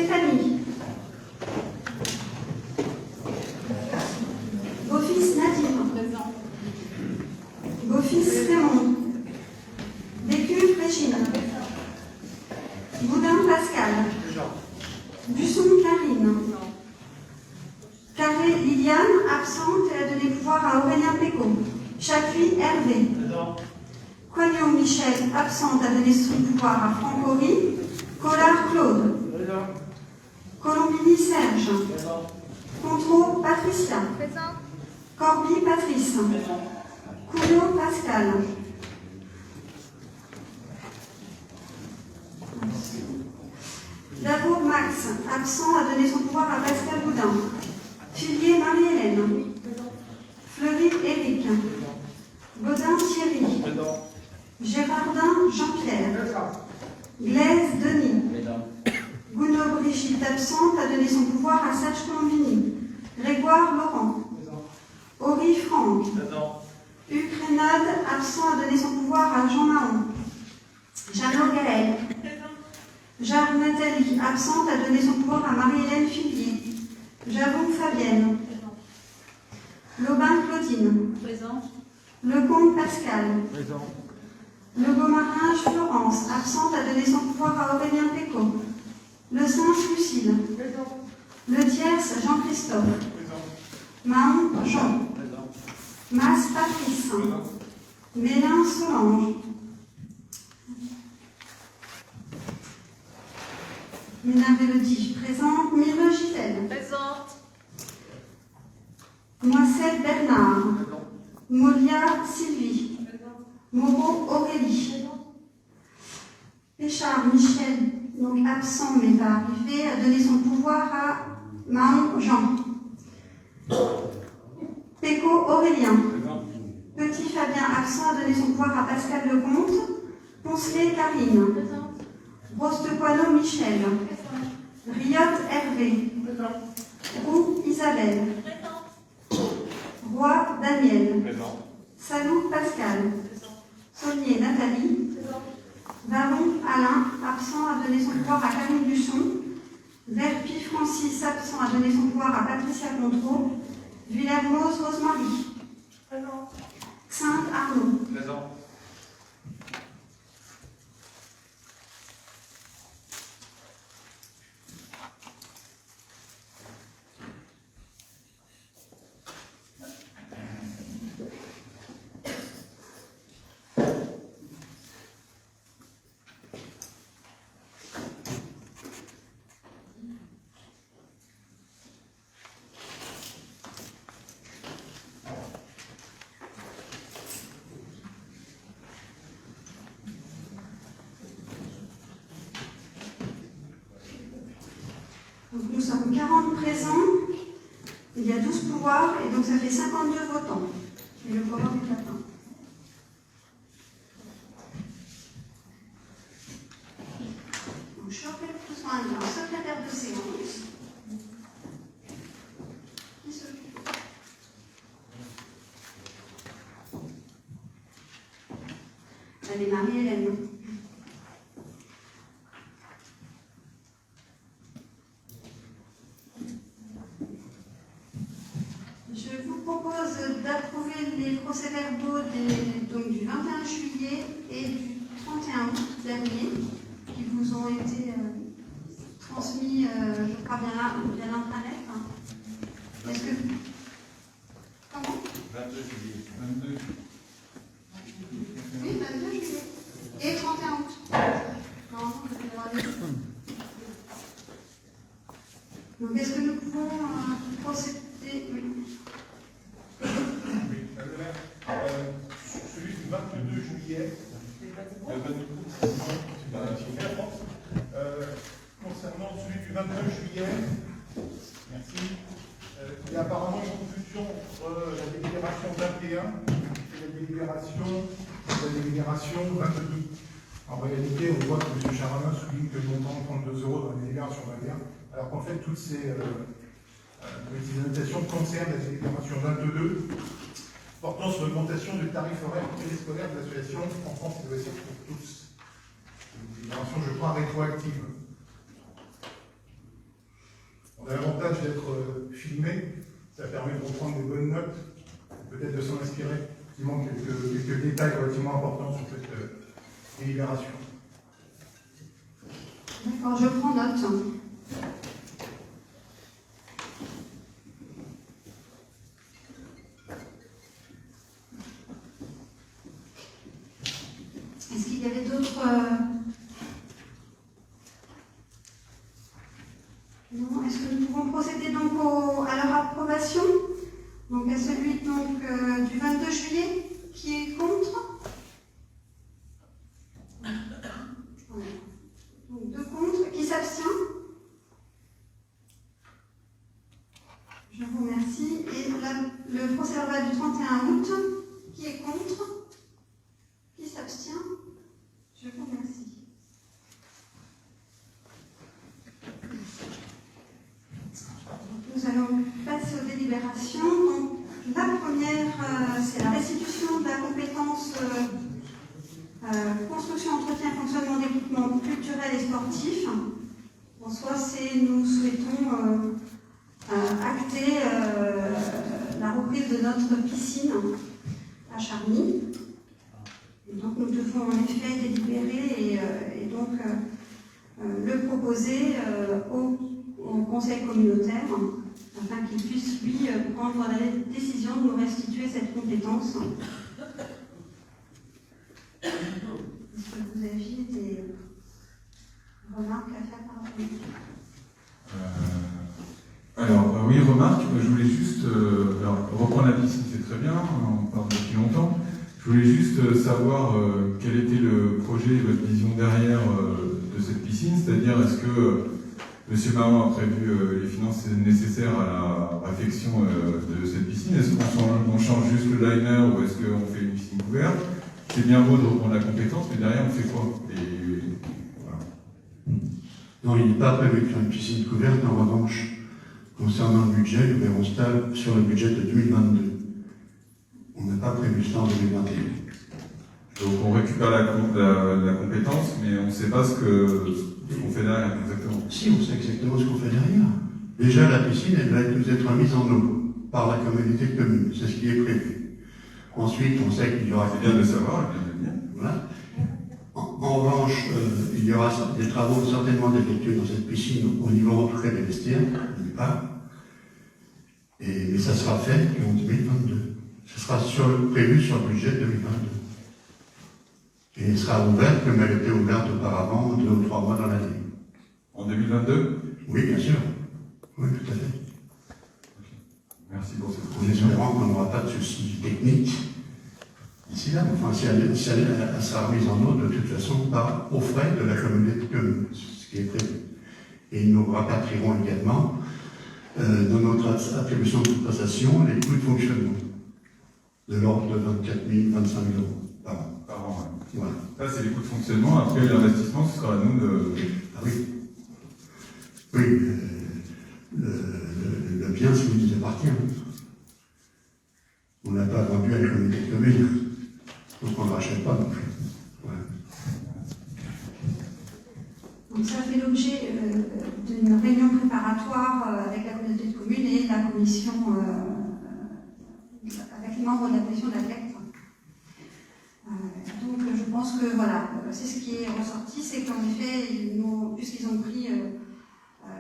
Stéphanie. Beau-fils Nadir. Présent. Beau-fils Raymond. Bécuve Régine. Boudin Pascal. Busson Karine. Carré Liliane, absente, elle a donné pouvoir à Aurélien Pécaud. Chapuis Hervé. Coignot Michel, absente, a donné son pouvoir à Franck Horry. Collard Claude. Colombini Serge. Contreau Patricia. Corby Patrice. Couillot Pascal. Davour Max, absent, a donné son pouvoir à Pascal Boudin. Filier Marie-Hélène. Fleury Éric. Baudin Thierry. Gérardin Jean-Pierre. Blaise Denis. Gounod Brigitte, absente, a donné son pouvoir à Sage Colombini. Grégoire Laurent. Horry Franck. Hugues Reynade, absent, a donné son pouvoir à Jean Mahon. Jeannot Gaël. Jarre Nathalie, absente, a donné son pouvoir à Marie-Hélène Filier. Javon Fabienne. Lobin Claudine. Présent. Lecomte Pascal. Présent. Le Gomaringe Florence, absente, a donné son pouvoir à Aurélien Pécaud. Le Singe Lucille. Le Tierce Jean-Christophe. Mahon Jean. Mas Patrice. Mélin Solange. Ménard Élodie présente. Mire Gisèle. Présente. Moisset Bernard. Molia Sylvie. Moreau Aurélie. Péchard Michel, donc absent mais va arriver, a donné son pouvoir à Mahon Jean. Pécaud Aurélien. Petit Fabien absent, a donné son pouvoir à Pascal Lecomte. Poncelet Karine. Rostepoineau Michel. Riotte Hervé. Roux Isabelle. Roy Daniel. Salou Pascal. Saunier Nathalie. Varon Alain, absent, a donné son pouvoir à Camille Busson. Verpi Francis, absent, a donné son pouvoir à Patricia Contreau. Villermoz Rosemary. Sainte Arnaud. Donc nous sommes 40 présents, il y a 12 pouvoirs, et donc ça fait 52 votants. Et le quorum est atteint. Donc je rappelle que ce soit un secrétaire de séance. Qui s'occupe? Elle est Marie-Hélène. Je vous propose d'approuver les procès-verbaux du 21 juillet et du 31 août dernier, qui vous ont été transmis, je crois, via l'intranet. Hein. Est-ce que... Comment 22 juillet. Oui, 22 juillet. Et 31 août. Non, vous devez l'avoir dit. Donc, est-ce que nous pouvons procéder... Oui. Celui du 22 juillet, concernant celui du 22 juillet, merci, il y a apparemment une confusion entre la délibération 21 et la délibération 22. En réalité, on voit que M. Charamin souligne que le montant de 32 € dans la délibération 21, alors qu'en fait, toutes ces annotations concernent la délibération 22 portant sur l'augmentation du tarif horaire périscolaire de l'association Enfance et Loisirs pour tous. Une délibération, je crois, rétroactive. pour prendre des bonnes notes, peut-être de s'en inspirer. Il manque quelques détails relativement importants sur cette délibération. D'accord, je prends note. Est-ce qu'il y avait d'autres... Non, est-ce que nous pouvons procéder donc à leur approbation? Donc à celui donc, du 22 juillet, qui est contre? Voilà. Donc 2 contre, qui s'abstient? Je vous remercie. Et le procès verbal du 31 août, qui est contre? Qui s'abstient? Je vous remercie. Nous allons passer aux délibérations. Donc, la première, c'est la restitution de la compétence construction, entretien et fonctionnement d'équipements culturels et sportifs. En soi, nous souhaitons acter la reprise de notre piscine à Charny. Et donc, nous devons en effet délibérer et donc le proposer au conseil communautaire afin qu'il puisse, lui, prendre la décision de nous restituer cette compétence. Est-ce que vous aviez des remarques à faire par rapport à Alors, oui, remarque, je voulais juste, reprendre la piscine, c'est très bien, on parle depuis longtemps. Je voulais juste savoir quel était le projet et votre vision derrière de cette piscine, c'est-à-dire est-ce que M. Marron a prévu les finances nécessaires à la réfection de cette piscine? Est-ce qu'on change juste le liner ou est-ce qu'on fait une piscine couverte? C'est bien beau de reprendre la compétence, mais derrière on fait quoi? Voilà. Non, il n'est pas prévu de faire une piscine couverte. En revanche, concernant le budget, nous verrons ça sur le budget de 2022. On n'a pas prévu ça en 2021. Donc on récupère la compétence, mais on ne sait pas ce qu'on fait derrière exactement. Si, on sait exactement ce qu'on fait derrière. Déjà, la piscine, elle va nous être mise en eau par la communauté de communes. C'est ce qui est prévu. Ensuite, on sait qu'il y aura... C'est bien de le savoir, bien de le dire. Voilà. En revanche, il y aura des travaux certainement effectués dans cette piscine au niveau en tout cas des vestiaires, d'une part. Mais ça sera fait en 2022. Ce sera prévu sur le budget 2022. Et elle sera ouverte comme elle était ouverte auparavant, 2 ou 3 mois dans l'année. En 2022? Oui, bien sûr. Oui, tout à fait. Merci pour cette On est précision. sûr qu'on n'aura pas de soucis techniques d'ici là. Enfin, si elle sera remise en eau, de toute façon, aux frais de la communauté de communes, ce qui est prévu. Et nous rapatrierons également, dans notre attribution de compensation, les coûts de fonctionnement, de l'ordre de 24 000, 25 000 euros par an. Par an, ouais. Voilà. Ça, c'est les coûts de fonctionnement. Après, l'investissement, ce sera à nous de... Ah oui. Oui, le bien, c'est lui qui nous appartient. On n'a pas vendu à la communauté de communes, donc on ne le rachète pas non plus. Voilà. Donc ça fait l'objet d'une réunion préparatoire avec la communauté de communes et la commission, avec les membres de la commission de la collecte. Donc je pense que voilà, c'est ce qui est ressorti, c'est qu'en effet, puisqu'ils ont pris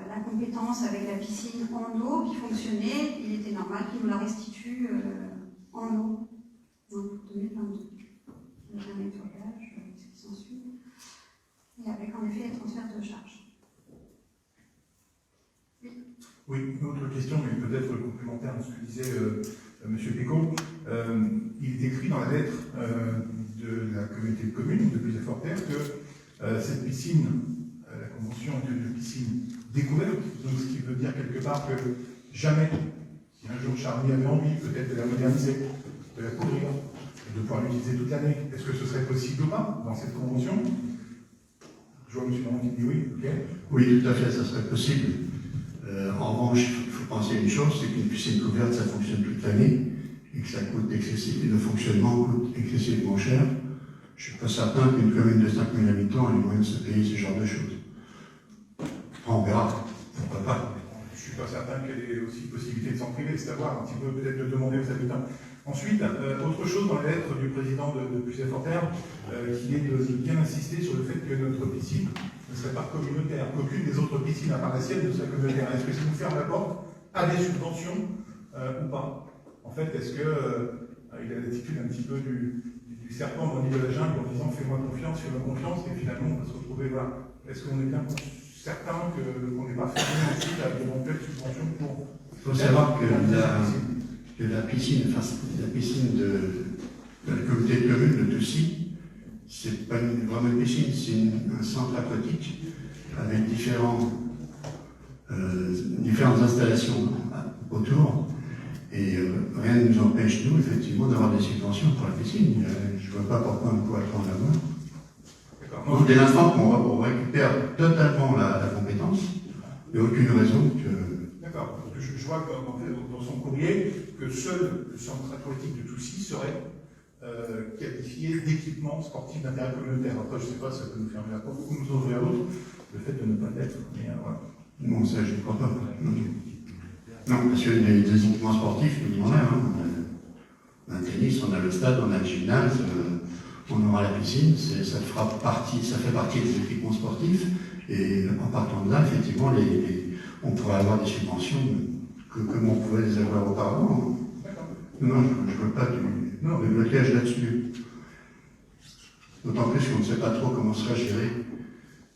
la compétence avec la piscine en eau qui fonctionnait, il était normal qu'ils nous la restituent en eau en 2022. Avec un nettoyage, ce qui s'ensuit, et avec en effet les transferts de charges. Oui, une autre question, mais peut-être complémentaire à ce que disait M. Pécaud. Il est écrit dans la lettre de la communauté de communes de Puisaye-Forterre que cette piscine, la convention est une piscine découverte, donc ce qui veut dire quelque part que jamais, si un jour Charny avait envie peut-être de la moderniser, de la couvrir, de pouvoir l'utiliser toute l'année, est-ce que ce serait possible ou pas dans cette convention? Je vois M. Marron qui dit oui, ok. Oui, tout à fait, ça serait possible. En revanche, il faut penser à une chose, c'est qu'une piscine couverte, ça fonctionne toute l'année, et que ça coûte le fonctionnement coûte excessivement cher. Je ne suis pas certain qu'une commune de 5 000 habitants ait les moyens de se payer ce genre de choses. On verra, pourquoi pas. Je ne suis pas certain. certain qu'il y ait aussi possibilité de s'en priver, c'est à voir un petit peu peut-être de demander aux habitants. Ensuite, autre chose dans la lettre du président de Puisaye-Forterre, qui est de bien insister sur le fait que notre piscine ne serait pas communautaire, qu'aucune des autres piscines à part la sienne ne serait communautaire. Est-ce que ça nous ferme la porte à des subventions ou pas? En fait, est-ce que il a l'attitude un petit peu du serpent dans l'île de la jungle en disant fais-moi confiance, et finalement on va se retrouver là. Est-ce qu'on est bien certain qu'on n'est pas fermé ensuite à d'éventuelles subventions pour... Il faut savoir que la piscine de la communauté de communes de Toussy, c'est pas vraiment une piscine, c'est un centre aquatique avec différentes installations autour. Et rien ne nous empêche, nous, effectivement, d'avoir des subventions pour la piscine. Je ne vois pas pourquoi on ne pourrait pas en avoir. Donc, dès l'instant qu'on récupère totalement la compétence, il n'y a aucune raison que... D'accord. Je vois dans son courrier que seul le centre aquatique de Toussy serait qualifié d'équipement sportif d'intérêt communautaire. Après, je ne sais pas, ça peut nous fermer la porte ou nous ouvrir l'autre, le fait de ne pas l'être. Mais voilà. Non, ça, je ne crois pas. Non, parce que les équipements sportifs, nous en avons. On a le tennis, on a le stade, on a le gymnase, on aura la piscine, ça fait partie des équipements sportifs. Et en partant de là, effectivement, on pourrait avoir des subventions comme on pouvait les avoir auparavant. Non, je ne veux pas de blocage là-dessus. D'autant plus qu'on ne sait pas trop comment sera géré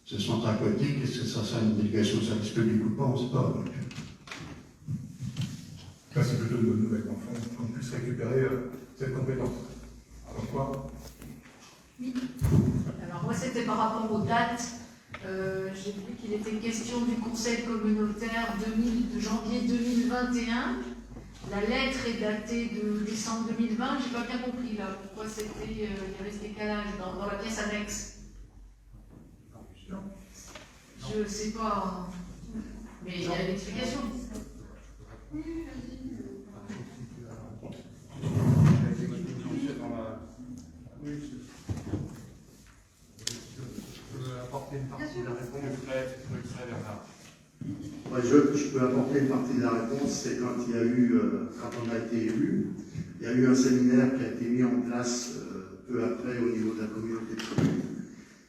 ce centre aquatique. Est-ce que ça sera une délégation de service public ou pas, on ne sait pas. Donc. Ça, c'est plutôt une bonne nouvelle, enfin, qu'on puisse récupérer cette compétence. Alors quoi? Oui. Alors moi, c'était par rapport aux dates. J'ai vu qu'il était question du Conseil communautaire de janvier 2021. La lettre est datée de décembre 2020. J'ai pas bien compris là pourquoi il y avait ce décalage dans la pièce annexe. Je sais pas, mais il y a une explication. Ouais, je peux apporter une partie de la réponse. C'est quand il y a eu, quand on a été élu, il y a eu un séminaire qui a été mis en place peu après au niveau de la communauté de communes.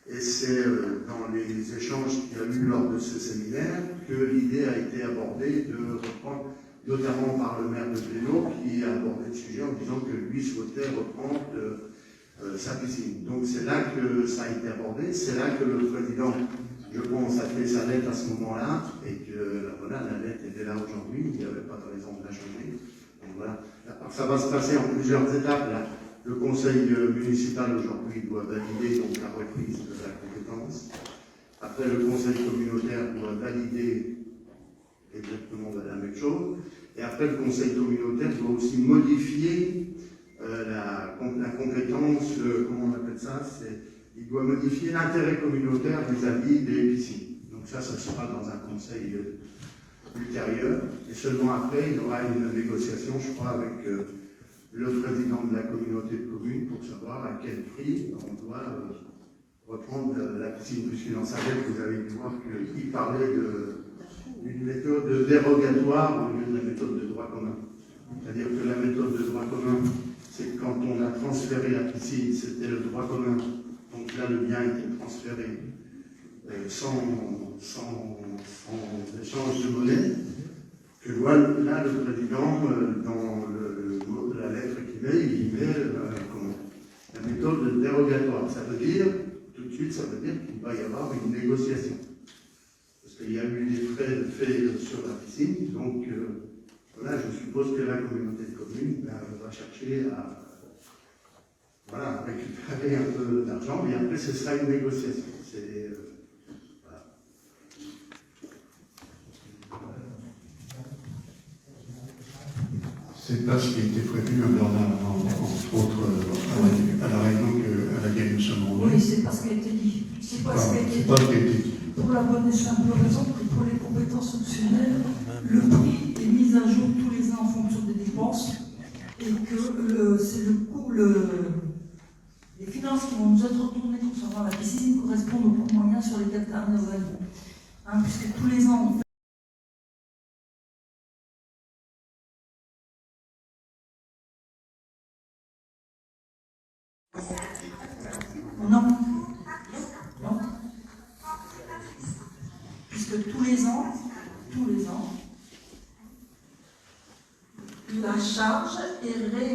Et c'est dans les échanges qu'il y a eu lors de ce séminaire que l'idée a été abordée de reprendre, notamment par le maire de Blénaud, qui a abordé le sujet en disant que lui souhaitait reprendre sa piscine. Donc c'est là que ça a été abordé, c'est là que le président, je pense, a fait sa lettre à ce moment-là, et que voilà, la lettre était là aujourd'hui, il n'y avait pas de raison de la changer. Donc voilà. Alors, ça va se passer en plusieurs étapes. Là. Le conseil municipal aujourd'hui doit valider donc, la reprise de la compétence. Après, le conseil communautaire doit valider exactement la même chose. Et après, le conseil communautaire doit aussi modifier la compétence, comment on appelle ça, il doit modifier l'intérêt communautaire vis-à-vis des piscines. Donc ça sera dans un conseil ultérieur. Et seulement après, il y aura une négociation, je crois, avec le président de la communauté de communes pour savoir à quel prix on doit reprendre la piscine. Puisque dans sa lettre, vous avez pu voir qu'il parlait d'une méthode dérogatoire au lieu de la méthode de droit commun. C'est-à-dire que la méthode de droit commun, c'est que quand on a transféré la piscine, c'était le droit commun. Donc là, le bien était transféré sans échange de monnaie. Que là, le président, dans la lettre qu'il met, il met la méthode dérogatoire. Ça veut dire, tout de suite, ça veut dire qu'il va y avoir une négociation. Parce qu'il y a eu des frais faits sur la piscine, donc voilà, je suppose que la communauté de communes va chercher à récupérer un peu d'argent, mais après ce sera une négociation. Voilà. C'est pas ce qui a été prévu entre autres à la réunion à laquelle nous sommes rendus. Oui, c'est pas ce qui a été dit. C'est pas ce qui a été dit. Pour la bonne et simple raison que pour les compétences optionnelles, le prix est mis à jour tous les ans en fonction des dépenses et que c'est le coût, les finances qui vont nous être retournées concernant la piscine correspondent au coût moyen sur les 4 dernières années. Puisque tous les ans, on fait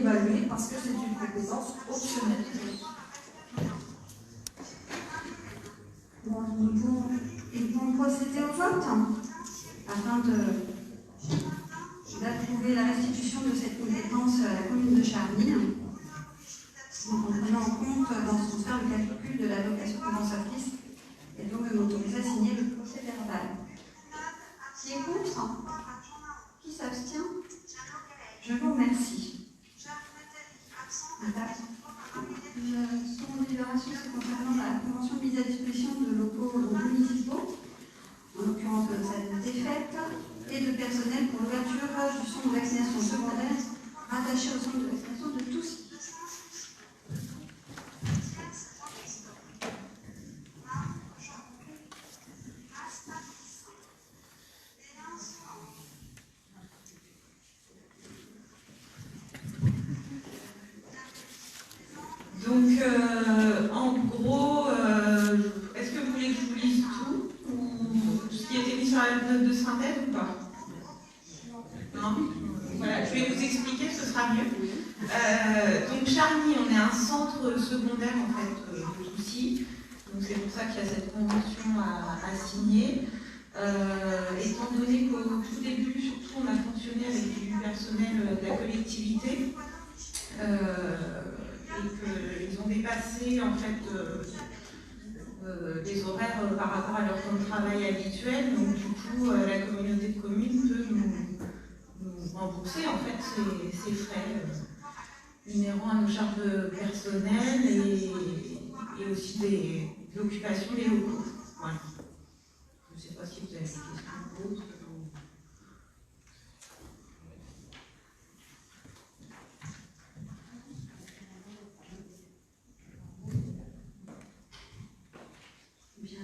évalué parce que c'est une compétence optionnelle. Bon, nous pouvons procéder au vote afin d'approuver la restitution de cette compétence à la commune de Charny, en prenant en compte dans son faire le calcul de l'allocation compensatrice et donc de m'autoriser à signer le procès verbal. Qui est contre? Qui s'abstient? Je vous remercie. Son délibération, c'est concernant la convention de mise à disposition de locaux municipaux, en l'occurrence de cette défaite, et de personnel pour l'ouverture du centre de vaccination secondaire rattaché au centre de vaccination de Toussy. Donc, en gros, est-ce que vous voulez que je vous lise tout, ou ce qui a été mis sur la note de synthèse ou pas? Non. Voilà, je vais vous expliquer, ce sera mieux. Donc, Charny, on est un centre secondaire en fait de Toussy. Donc, c'est pour ça qu'il y a cette convention à signer. Étant donné qu'au tout début, surtout, on a fonctionné avec du personnel de la collectivité. Et qu'ils ont dépassé en fait les horaires par rapport à leur temps de travail habituel. Donc du coup, la communauté de communes peut nous rembourser en fait ces frais inhérents à nos charges personnelles et aussi de l'occupation des locaux. Voilà. Je ne sais pas si vous avez des questions ou autres.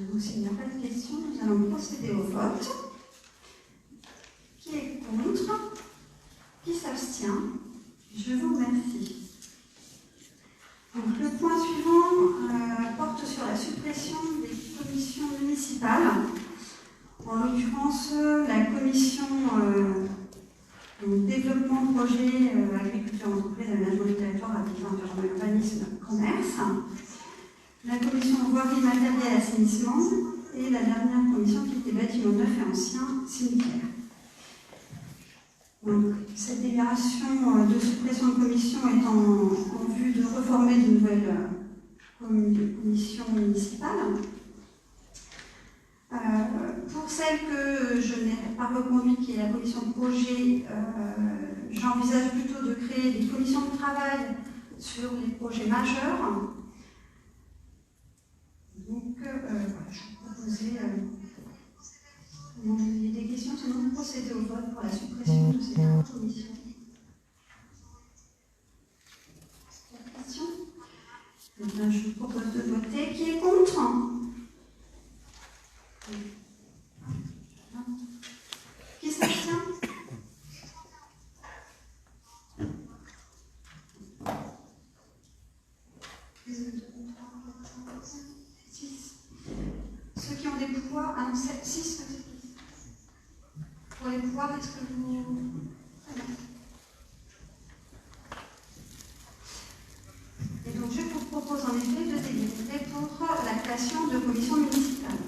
Donc, s'il n'y a pas de questions, nous allons procéder au vote. Qui est contre? Qui s'abstient? Je vous remercie. Donc, le point suivant porte sur la suppression des commissions municipales. En l'occurrence, la commission développement, projet, agriculture, entreprise, aménagement du territoire, habitat, environnement, urbanisme, commerce. La commission voirie, matériel, assainissement et la dernière commission qui était bâtiment neuf et ancien, cimetière. Donc, cette délibération de suppression de commission est en vue de reformer de nouvelles commissions municipales. Pour celle que je n'ai pas reconduite, qui est la commission de projet, j'envisage plutôt de créer des commissions de travail sur les projets majeurs. Donc, voilà, je vais proposer. Il y a des questions, sinon vous procédez au vote pour la suppression de ces trois commissions. Question. Je vous propose de voter. Qui est contre? Qui s'abstient? Ceux qui ont des pouvoirs, ah non, 6. Pour les pouvoirs, est-ce que vous... Et donc, je vous propose en effet de délibérer pour la création de commissions municipales.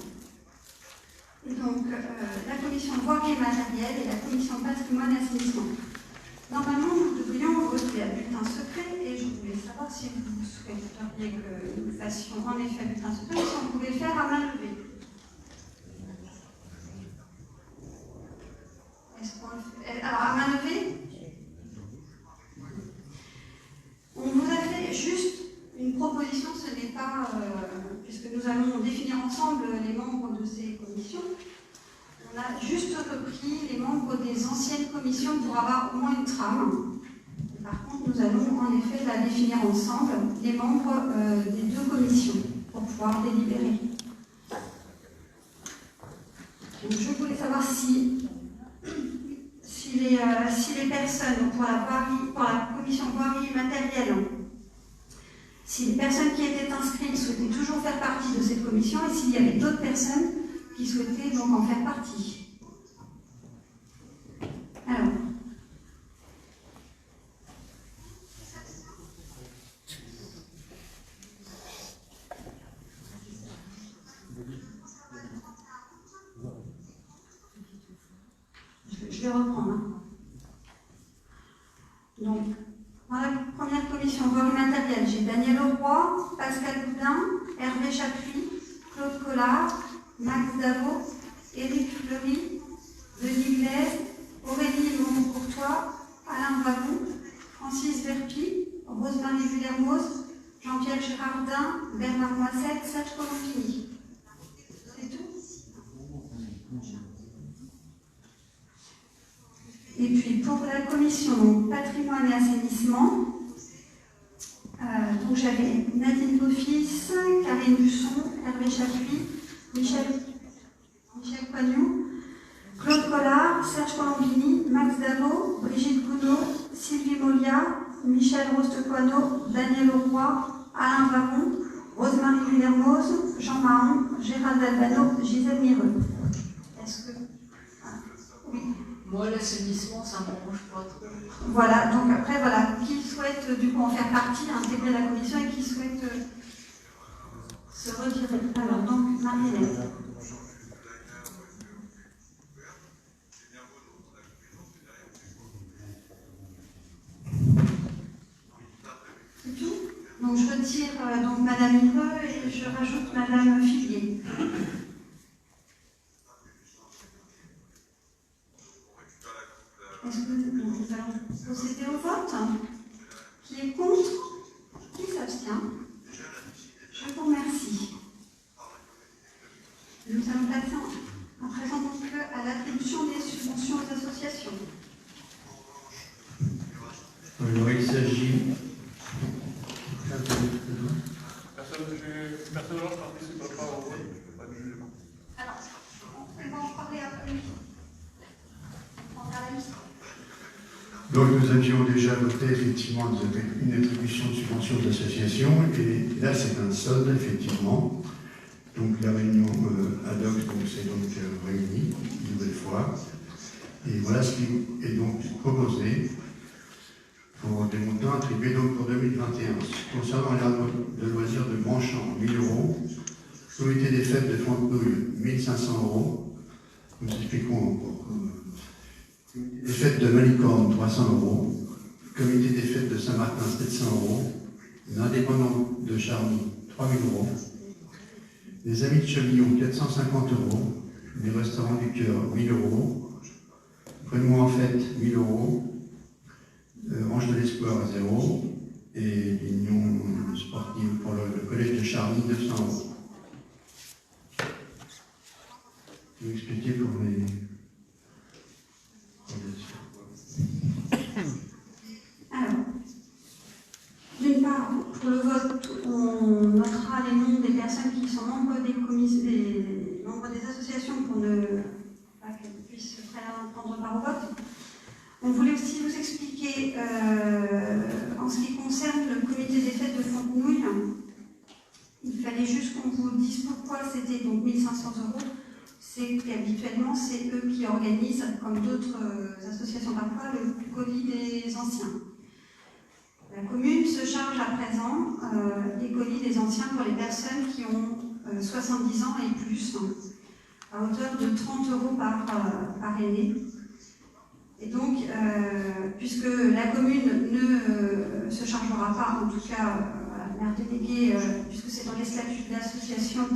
Et donc, la commission voirie et matériel et la commission patrimoine et assainissement. Normalement, nous devrions voter à bulletin secret et je voulais savoir si vous souhaiteriez que nous fassions en effet bulletin secret ou si on pouvait le faire à main levée. Alors, à main levée, on vous a fait juste une proposition, ce n'est pas, puisque nous allons définir ensemble les membres de ces commissions, on a juste repris les membres des anciennes commissions pour avoir au moins une trame. Et par contre, nous allons en effet la définir ensemble, les membres des deux commissions, pour pouvoir délibérer. Donc, je voulais savoir si les personnes pour la commission voirie matérielle, si les personnes qui étaient inscrites souhaitaient toujours faire partie de cette commission et s'il y avait d'autres personnes qui souhaitaient donc en faire partie. Alors, Je vais reprendre. Hein. Donc, dans la première commission, volume matériel, j'ai Daniel Leroy, Pascal Boudin, Hervé Chapuis, Claude Collard, Max Davot, Éric Fleury, Denis Blaise, Aurélie Montcourtois, Alain Vagon, Francis Verpi, Rosemarie Villermoz, Jean-Pierre Girardin, Bernard Moissette, Serge Colombini. C'est tout. Et puis pour la commission patrimoine et assainissement, donc j'avais Nadine Beaufils, Karine Busson, Hervé Chapuis, Michel Coignou, Claude Collard, Serge Colombini, Max Davot, Brigitte Gounod, Sylvie Molia, Michel Rostecoano, Daniel Leroy, Alain Varon, Rosemarie Villermoz, Jean Mahon, Gérald Albano, Gisèle Mireux. Est-ce que... Oui. Moi, l'assainissement, ça ne m'arrange pas trop. Voilà, donc après, voilà, qui souhaite du coup en faire partie, intégrer la commission et qui souhaite se retirer. Alors, donc, Marie-Hélène. C'est tout. Donc, je retire donc Madame Mireux et je rajoute Madame Filier. Est-ce que nous allons procéder au vote? Qui est contre? Qui s'abstient? Je vous remercie. Nous allons passer à présent donc à l'attribution des subventions aux associations. Alors, il s'agit... Personne ne participe pas au vote. Alors, on va en parler après. On prendra la liste. Donc nous avions déjà voté effectivement une attribution de subvention de l'association et là c'est un solde effectivement. Donc la réunion ad hoc s'est donc réunie une nouvelle fois et voilà ce qui est donc proposé pour des montants attribués donc pour 2021. Concernant l'aire de loisirs de Grandchamp, 1 000 €, comité des fêtes de Fontenoy, 1 500 €. Nous expliquons pourquoi. Les fêtes de Malicorne, 300 €. Comité des fêtes de Saint-Martin, 700 €. L'indépendant de Charny, 3 000 €. Les amis de Chemillon, 450 €. Les restaurants du cœur, 1 000 €. Prenez-moi en fête, 1 000 €. Range de l'Espoir, à 0. Et l'Union sportive pour le collège de Charny, 200 €. Je vais vous expliquer pour les... Alors, d'une part, pour le vote, on notera les noms des personnes qui sont membres membres des associations pour ne pas qu'elles puissent prendre part au vote. On voulait aussi vous expliquer, en ce qui concerne le comité des fêtes de Fontenoy, il fallait juste qu'on vous dise pourquoi c'était donc 1 500 €. C'est qu'habituellement, c'est eux qui organisent, comme d'autres associations parfois, le colis des anciens. La commune se charge à présent des colis des anciens pour les personnes qui ont 70 ans et plus, à hauteur de 30 € par aîné. Et donc, puisque la commune ne se chargera pas, en tout cas, la maire déléguée, puisque c'est dans les statuts de l'association,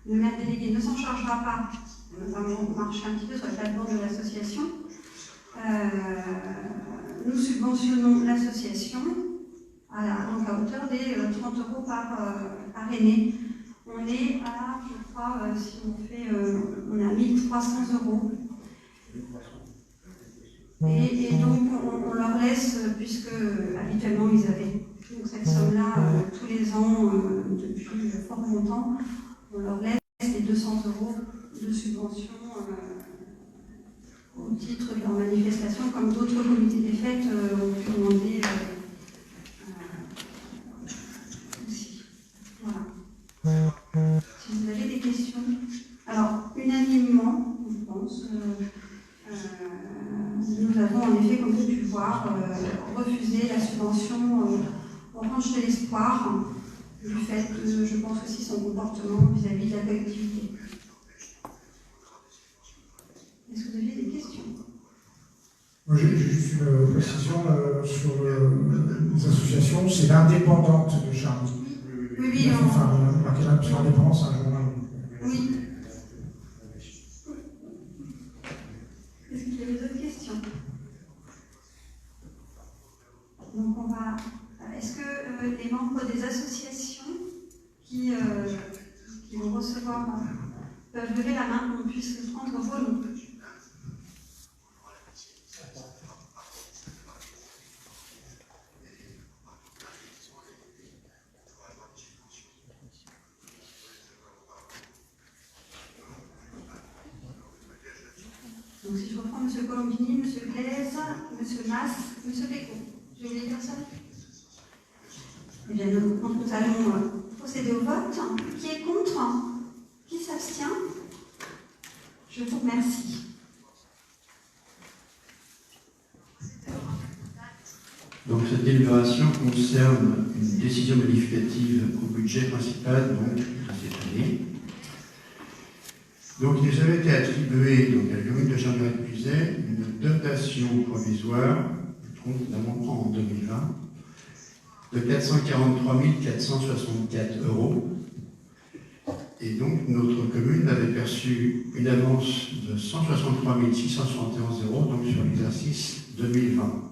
le maire délégué ne s'en chargera pas, on marche un petit peu sur la plateforme de l'association. Nous subventionnons l'association donc à hauteur des 30 € par aîné. On est à, je crois, si on fait, on est à 1 300 €. Et donc on leur laisse, puisque habituellement ils avaient donc cette somme-là tous les ans depuis fort longtemps, on leur laisse les 200 € de subvention au titre de leur manifestation, comme d'autres comités des fêtes ont pu demander aussi. Voilà. Si vous avez des questions. Alors, unanimement, je pense, nous avons en effet, comme vous avez pu le voir, refusé la subvention Orange de l'Espoir, du fait de, je pense aussi, son comportement vis-à-vis de la collectivité. Est-ce que vous aviez des questions? Moi, j'ai juste une précision sur les associations. C'est l'indépendante de Charlie. Oui, Enfin, marqué là, sur l'indépendance, c'est un journal. oui. Est-ce qu'il y a d'autres questions? Donc on va. Est-ce que les membres des associations qui vont recevoir peuvent lever la main, qu'on puisse prendre vos noms? Donc si je reprends M. Colombini, M. Blaise, M. Mas, M. Péco. Je vais les personnes. Eh bien, nous allons procéder au vote. Qui est contre? Qui s'abstient? Je vous remercie. Donc cette délibération concerne une décision modificative au budget principal donc, de cette année. Donc il nous avait été attribué donc, à la commune de Chalon-Puiset une dotation provisoire, d'un montant en 2020, de 443 464 €. Et donc notre commune avait perçu une avance de 163 671 €, donc sur l'exercice 2020.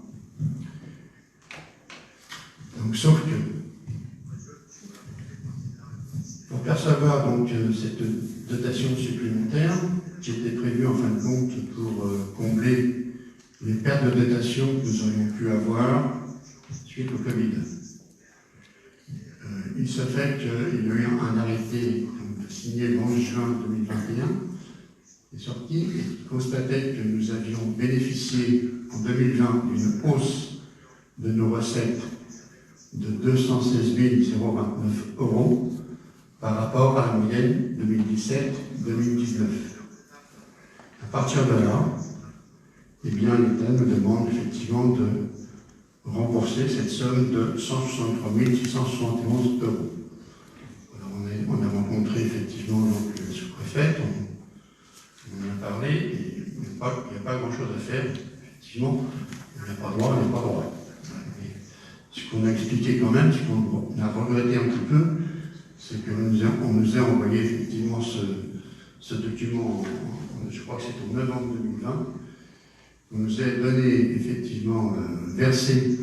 Donc, sauf que, pour percevoir donc, cette dotation supplémentaire, qui était prévue en fin de compte pour combler les pertes de dotation que nous aurions pu avoir suite au Covid. Il se fait qu'il y a eu un arrêté signé le 11 juin 2021, qui est sorti et qui constatait que nous avions bénéficié en 2020 d'une hausse de nos recettes de 216 029 € par rapport à la moyenne 2017-2019. À partir de là, eh bien, l'État nous demande effectivement de rembourser cette somme de 163 671 €. Alors on a rencontré effectivement donc, le sous-préfet, on en a parlé, et il n'y a pas grand-chose à faire. Effectivement, on n'a pas droit, on n'a pas droit. Ce qu'on a expliqué quand même, ce qu'on a regretté un petit peu, c'est qu'on nous a envoyé effectivement ce document, je crois que c'est au novembre 2020, on nous a donné effectivement versé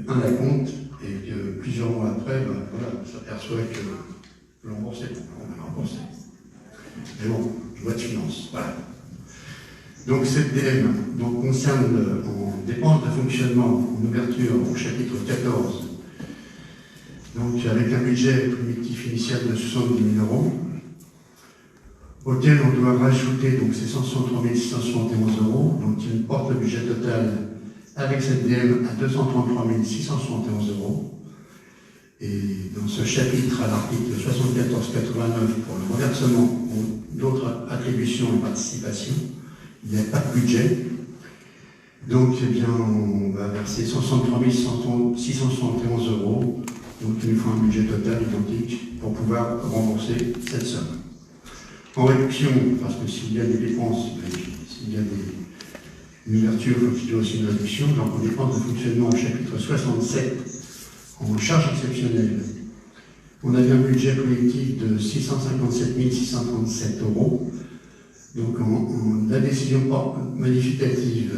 un acompte et que plusieurs mois après, voilà, on s'aperçoit que l'on remboursait. On a remboursé. Mais bon, loi de finances, voilà. Donc cette DM donc, concerne en dépenses de fonctionnement en ouverture au chapitre 14, donc avec un budget primitif initial de 70 000 €, auquel on doit rajouter donc ces 163 671 €, donc qui porte le budget total avec cette DM à 233 671 €. Et dans ce chapitre, à l'article 74-89 pour le reversement ou d'autres attributions et participations, il n'y a pas de budget. Donc, eh bien, on va verser 163 671 €. Donc, il nous faut un budget total identique pour pouvoir rembourser cette somme. En réduction, parce que s'il y a des dépenses, s'il y a une ouverture, il faut qu'il y ait aussi une réduction. Donc, en dépenses de fonctionnement au chapitre 67, en charge exceptionnelle, on avait un budget collectif de 657 637 €. Donc, la décision modificative,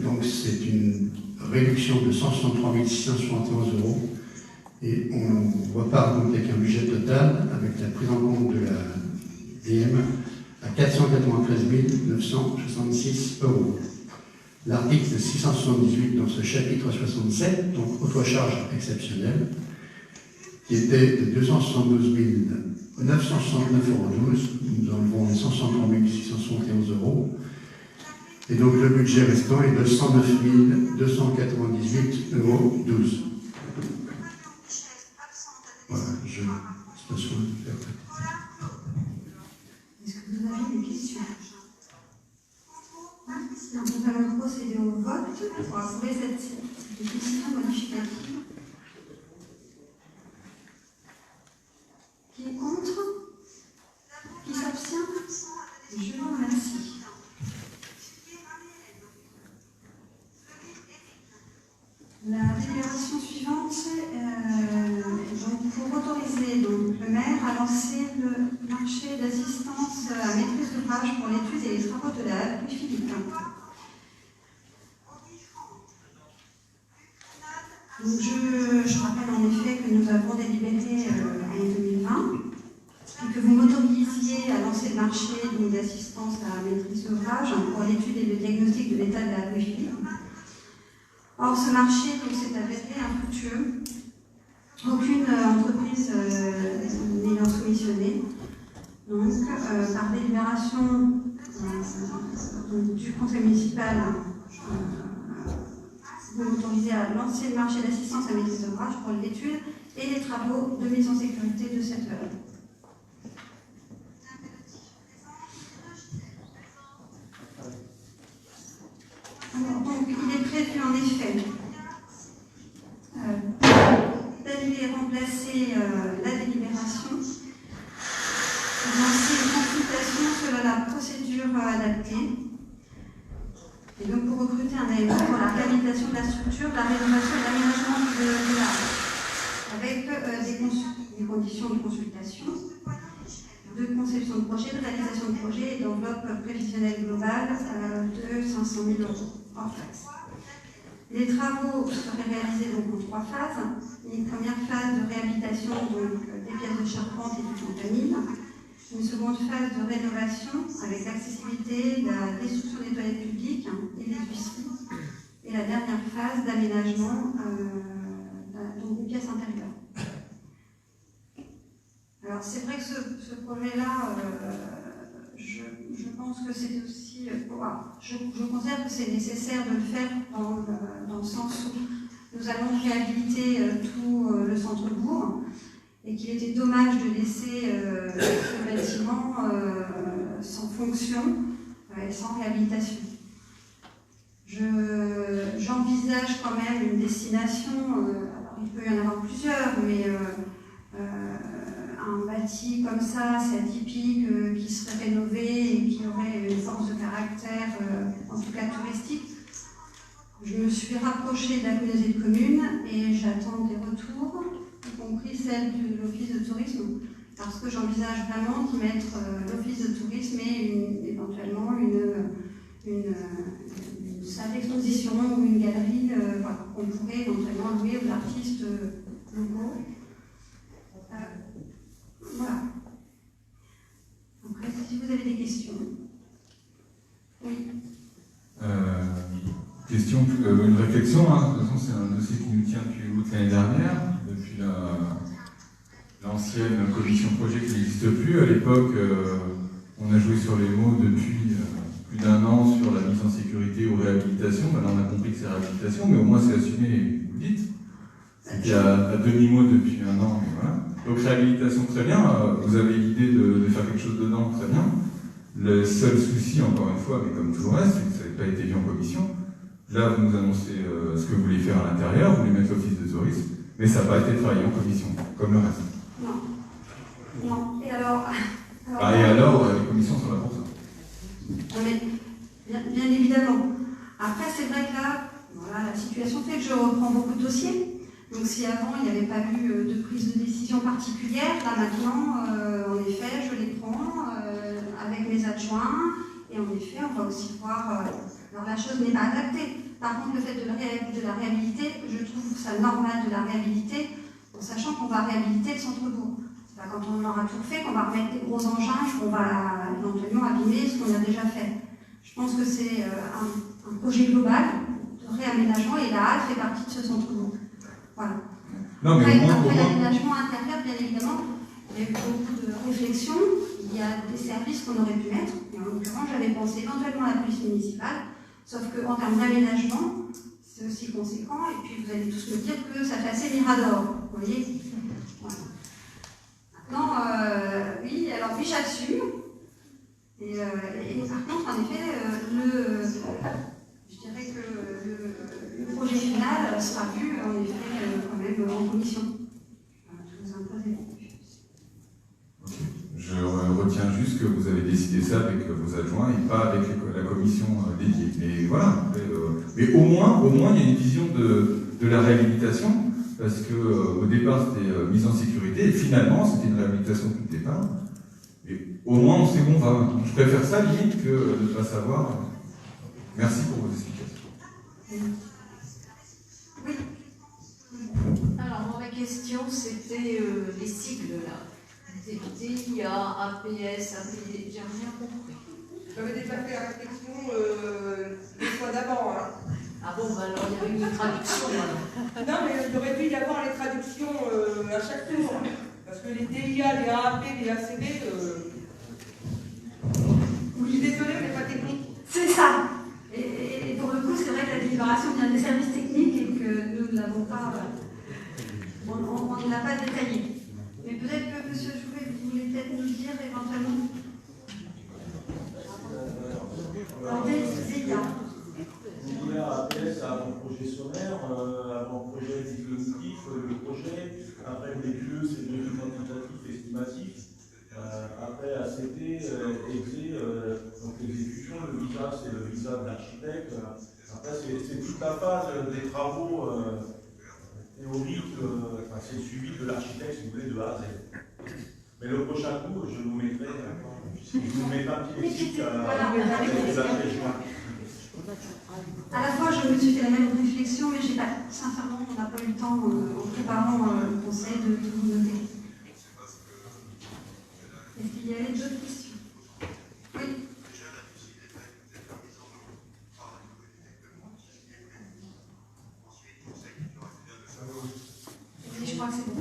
donc c'est une réduction de 163 671 €. Et on repart donc avec un budget total, avec la prise en compte de la DM, à 493 966 €. L'article 678 dans ce chapitre 67, donc autre charge exceptionnelle, qui était de 272 969,12 €, nous enlevons les 163 671 €, et donc le budget restant est de 109 298,12 €. Voilà, je passe soin de faire. Est-ce que vous avez des questions? Donc, nous allons procéder au vote pour approuver cette décision modificative. Qui est contre? marché d'assistance à maîtrise d'ouvrage pour l'étude et les travaux de la Louis-Philippe. Donc je rappelle en effet que nous avons délibéré en 2020 et que vous m'autorisiez à lancer le marché d'assistance à maîtrise d'ouvrage pour l'étude et le diagnostic de l'état de la Louis-Philippe. Or, ce marché s'est avéré infructueux. Aucune entreprise n'ayant soumissionné. Donc, par délibération du conseil municipal, vous m'autorisez à lancer le marché d'assistance à maîtrise d'ouvrage pour l'étude et les travaux de mise en sécurité de cette œuvre. Alors, donc, il est prévu en effet d'annuler et remplacer la délibération, lancer une consultation selon la procédure adaptée, et donc pour recruter un AMO pour la réhabilitation de la structure, la rénovation et l'aménagement de l'art, avec des conditions de consultation, de conception de projet, de réalisation de projet et d'enveloppe prévisionnelle globale de 500 000 € hors taxe. Les travaux seraient réalisés donc en 3 phases. Une première phase de réhabilitation donc, des pièces de charpente et du fontanil. Une seconde phase de rénovation avec l'accessibilité, la destruction des toilettes publiques et des huisseries. Et la dernière phase d'aménagement donc des pièces intérieures. Alors c'est vrai que ce projet-là, je pense que c'est aussi... je considère que c'est nécessaire de le faire dans le sens où nous allons réhabiliter tout le centre-bourg et qu'il était dommage de laisser ce bâtiment sans fonction et sans réhabilitation. J'envisage quand même une destination, alors il peut y en avoir plusieurs, mais un bâti comme ça, c'est atypique, qui serait rénové et qui aurait une force de caractère, en tout cas touristique. Je me suis rapprochée de la communauté de communes et j'attends des retours, y compris celle de l'office de tourisme, parce que j'envisage vraiment d'y mettre l'office de tourisme et éventuellement une salle d'exposition ou une galerie qu'on pourrait éventuellement louer aux artistes locaux. Voilà. Après, si vous avez des questions. Oui. Question, une réflexion. Hein. De toute façon, c'est un dossier qui nous tient depuis août l'année dernière, depuis l'ancienne commission projet qui n'existe plus. À l'époque, on a joué sur les mots depuis plus d'1 an sur la mise en sécurité ou réhabilitation. Maintenant, on a compris que c'est réhabilitation, mais au moins c'est assumé, vous le dites. C'était à demi-mot depuis 1 an, mais voilà. Donc réhabilitation, très bien, vous avez l'idée de faire quelque chose dedans, très bien. Le seul souci, encore une fois, mais comme tout le reste, c'est que ça n'avait pas été vu en commission. Là, vous nous annoncez ce que vous voulez faire à l'intérieur, vous voulez mettre l'office de tourisme, mais ça n'a pas été travaillé en commission, comme le reste. Non. Non. Et alors les commissions sont là pour ça. Non, mais, bien évidemment. Après, c'est vrai que là, voilà, la situation fait que je reprends beaucoup de dossiers. Donc si avant il n'y avait pas eu de prise de décision particulière, là maintenant, en effet, je les prends avec mes adjoints, et en effet, on va aussi voir... alors la chose n'est pas adaptée. Par contre, le fait de la réhabiliter, je trouve ça normal de la réhabiliter, en sachant qu'on va réhabiliter le centre-bourg. C'est pas quand on aura tout fait qu'on va remettre des gros engins et qu'on va éventuellement abîmer ce qu'on a déjà fait. Je pense que c'est un projet global de réaménagement, et la halle fait partie de ce centre-bourg. Voilà. Non, mais après l'aménagement intérieur, bien évidemment, il y a eu beaucoup de réflexions. Il y a des services qu'on aurait pu mettre. Et en l'occurrence, j'avais pensé éventuellement à la police municipale, sauf qu'en termes d'aménagement, c'est aussi conséquent. Et puis vous allez tous me dire que ça fait assez mirador. Vous voyez, voilà. Maintenant, oui, j'assume. Et par contre, en effet, je dirais que le projet final sera vu en effet quand même en commission. Je vous imposer. Je retiens juste que vous avez décidé ça avec vos adjoints et pas avec la commission dédiée. Mais voilà. Mais au moins, il y a une vision de la réhabilitation, parce que au départ c'était mise en sécurité et finalement c'était une réhabilitation depuis le départ. Et au moins on sait où on va. Donc, je préfère ça limite que de ne pas savoir. Merci pour vos explications. Oui. Alors, moi, ma question, c'était les sigles, là. DIA, APS, APD, j'ai rien compris. J'avais déjà fait la réflexion des fois d'avant. Hein. Ah bon, bah alors, il y avait une traduction, alors. Non, mais il aurait dû y avoir les traductions à chaque tour. Parce que les DIA, les AAP, les ACB, je suis désolée, mais pas technique. C'est ça. Et pour le coup, c'est vrai que la délibération vient des services techniques et que nous ne l'avons pas. On ne l'a pas détaillé. Mais peut-être que M. Jouvet, vous voulez peut-être nous dire éventuellement. Alors, DIA. DIA, APS, avant-projet sommaire, avant-projet cognitif, le projet. Après, les QE, c'est le quantitatif estimatif. Après, ACT, EXE, donc l'exécution, le visa, c'est le visa de l'architecte. Après, c'est toute la phase des travaux théoriques, c'est le suivi de l'architecte, si vous voulez, de A à Z. Mais le prochain coup, je vous mettrai un petit lexique à À la fois, je me suis fait la même réflexion, mais j'ai pas, sincèrement, on n'a pas eu le temps, en préparant le conseil, de tout noter. Est-ce qu'il y avait d'autres questions? Oui. Oui, je crois que c'est bon.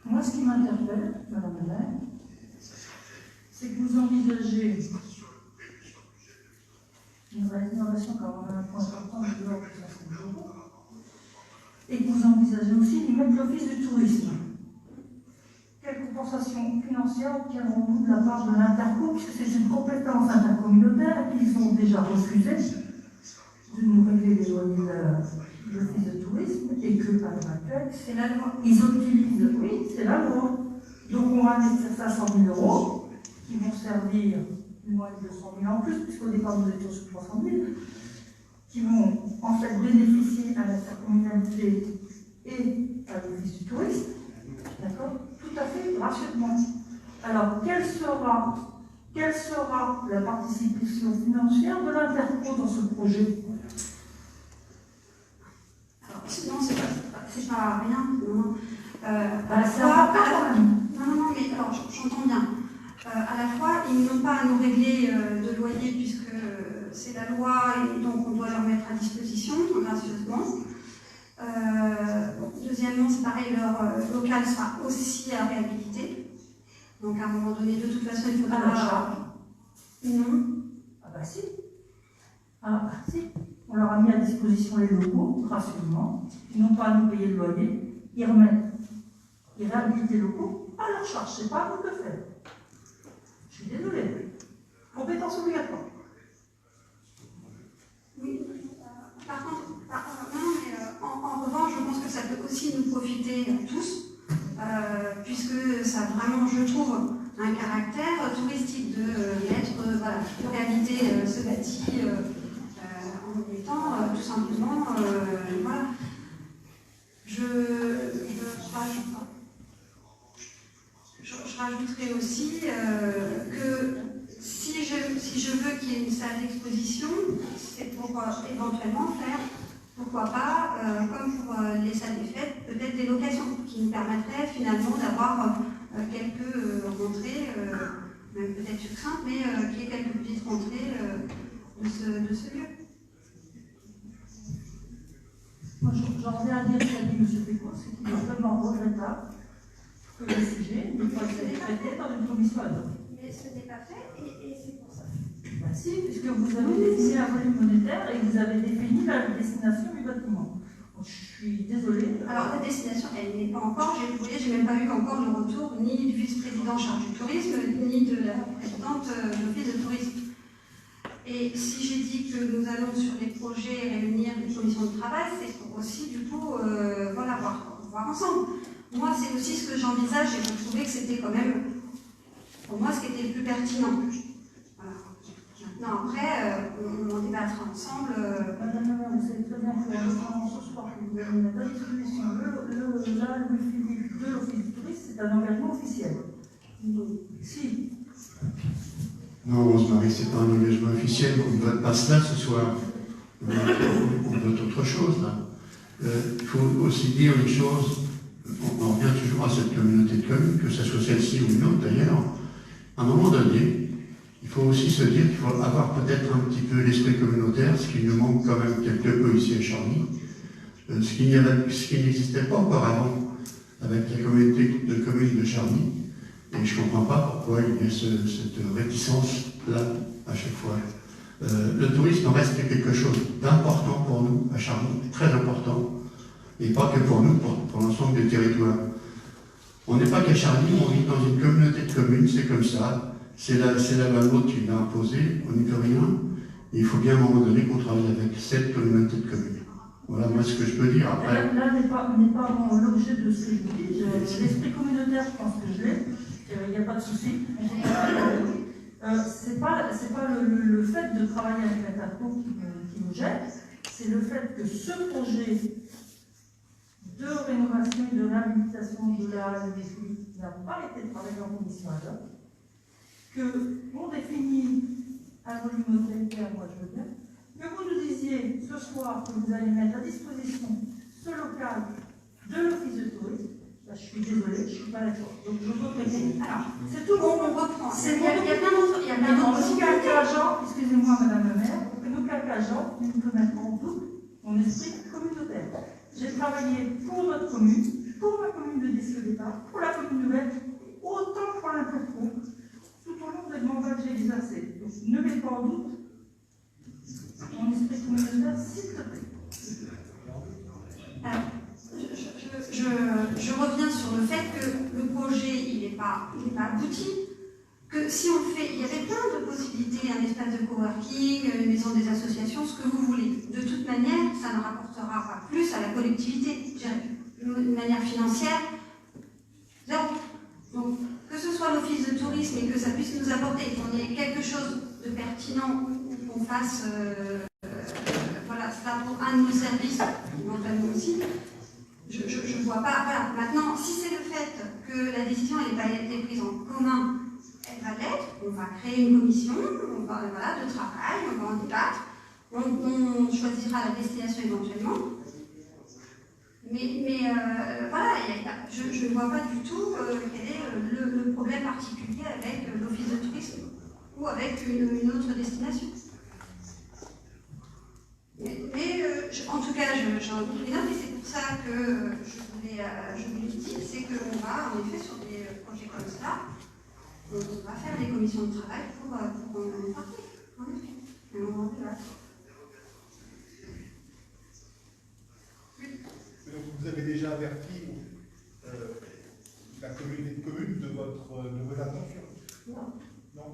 Moi, ce qui m'interpelle, Madame la maire, c'est que vous envisagez une rénovation quand même un point important de l'ordre de 500 euros, et que vous envisagez aussi d'y mettre l'office du tourisme. Quelle compensation financière obtiendrons-nous de la part de l'Interco, puisque c'est une compétence intercommunautaire et qu'ils ont déjà refusé de nous régler les loyers de l'office de tourisme, et que, à l'heure actuelle, c'est la loi. Ils utilisent, oui, c'est la loi. Donc on va investir 500 000 euros, qui vont servir moins de 200 000 en plus, puisqu'au départ nous étions sur 300 000, qui vont en fait bénéficier à l'intercommunalité et à l'office du tourisme, d'accord? Tout à fait gratuitement. Alors, quelle sera la participation financière de l'Interco dans ce projet? Alors, sinon, c'est pas rien. Non. À la c'est fois, important, non, mais alors j'entends bien. À la fois, ils n'ont pas à nous régler de loyer puisque c'est la loi et donc on doit leur mettre à disposition gracieusement. Deuxièmement, c'est pareil, leur local sera aussi à réhabiliter. Donc à un moment donné, de toute façon, il faudra. À la charge. Non. Ah bah si. Ah bah si. On leur a mis à disposition les locaux gracieusement. Ils n'ont pas à nous payer le loyer. Ils réhabilitent les locaux à leur charge. C'est pas à nous de le faire. Je suis désolée. Compétence obligatoire. Oui. Par contre, non, mais en revanche, je pense que ça peut aussi nous profiter tous, puisque ça a vraiment, je trouve, un caractère touristique de réhabiliter ce bâti en étant tout simplement, voilà. Je rajouterai aussi que si je veux qu'il y ait une salle d'exposition, c'est pour éventuellement faire, pourquoi pas, comme pour les salles des fêtes, peut-être des locations qui nous permettraient finalement d'avoir quelques rentrées, même peut-être succinctes, mais qu'il y ait quelques petites rentrées de ce lieu. Moi, j'en reviens à dire ce qu'a dit M. Péco, c'est qu'il est vraiment regrettable que le sujet ne soit pas traité dans une commission ad hoc. Mais ce n'est pas fait et c'est pour ça. Bah si, puisque vous avez défini un volume monétaire et vous avez défini la destination du bâtiment. Donc, je suis désolée. Alors la destination, elle n'est pas encore, vous voyez, j'ai même pas eu encore le retour ni du vice-président chargé du tourisme, ni de la présidente de l'office de tourisme. Et si j'ai dit que nous allons sur les projets réunir des commissions de travail, c'est pour aussi du coup voir ensemble. Moi, c'est aussi ce que j'envisage et je trouvais que c'était quand même, pour moi, ce qui était le plus pertinent. Voilà. Non, après, on en débattra ensemble. Madame la maire, vous savez très bien que ce soir, vous avez une bonne disposition. Là, le Philippe de l'Office du tourisme, c'est un engagement officiel. Si. Non, Rose-Marie, c'est pas un engagement officiel, on ne vote pas cela ce soir. On vote autre chose, là. Il faut aussi dire une chose, on revient toujours à cette communauté de communes, que ce soit celle-ci ou une autre d'ailleurs. À un moment donné, il faut aussi se dire qu'il faut avoir peut-être un petit peu l'esprit communautaire, ce qui nous manque quand même quelque peu ici à Charny, ce qui n'existait pas auparavant avec la communauté de communes de Charny. Et je ne comprends pas pourquoi il y a cette réticence-là à chaque fois. Le tourisme reste quelque chose d'important pour nous à Charny, très important, et pas que pour nous, pour l'ensemble du territoire. On n'est pas qu'à Charny, on vit dans une communauté de communes, c'est comme ça. C'est la loi qui l'a imposée, on n'y peut rien. Et il faut bien à un moment donné qu'on travaille avec cette communauté de communes. Voilà moi ce que je peux dire. Après. Là n'est pas l'objet de ce que je vous dis. L'esprit communautaire, je pense que je l'ai. Il n'y a pas de souci. C'est pas le fait de travailler avec la TAPCO qui nous gêne, c'est le fait que ce projet de rénovation et de réhabilitation de la halle des Flics n'a pas été travaillé en commission ad hoc, qu'on définit un volume hotelitaire, moi je veux bien, que vous nous disiez ce soir que vous allez mettre à disposition ce local de l'Office de tourisme. Là, je suis désolée, je ne suis pas d'accord. Donc je vote les. Alors, c'est tout bon, on reprend. Il y a plein d'autres. Il y a plein d'autres. Excusez-moi, Madame la maire, pour que nos agents ne peut mettre en doute mon esprit communautaire. J'ai travaillé pour notre commune, pour ma commune de Disque-Départ, pour la commune nouvelle, autant pour l'Interco, tout au long des mandats que j'ai exercés. Donc ne mettez pas en doute mon esprit communautaire, s'il te plaît. Alors, je reviens sur le fait que le projet, il n'est pas abouti, que si on fait, il y avait plein de possibilités, un espace de coworking, une maison des associations, ce que vous voulez. De toute manière, ça ne rapportera pas plus à la collectivité, de manière financière, zéro. Donc, que ce soit l'office de tourisme et que ça puisse nous apporter, qu'on ait quelque chose de pertinent, qu'on fasse, voilà, ça pour un de nos services, éventuellement aussi. Je ne vois pas. Voilà. Maintenant, si c'est le fait que la décision n'ait pas été prise en commun, elle va l'être. On va créer une commission de travail, on va en débattre, on choisira la destination éventuellement. Mais voilà, je ne vois pas du tout quel est le problème particulier avec l'office de tourisme ou avec une autre destination. Mais en tout cas, j'en ai pris note et c'est pour ça que je vous l'ai dit, c'est qu'on va en effet sur des projets comme ça, on va faire des commissions de travail pour en parler, en effet. Et on va débattre. Donc vous avez déjà averti la communauté de communes de vos intentions? Non. Non.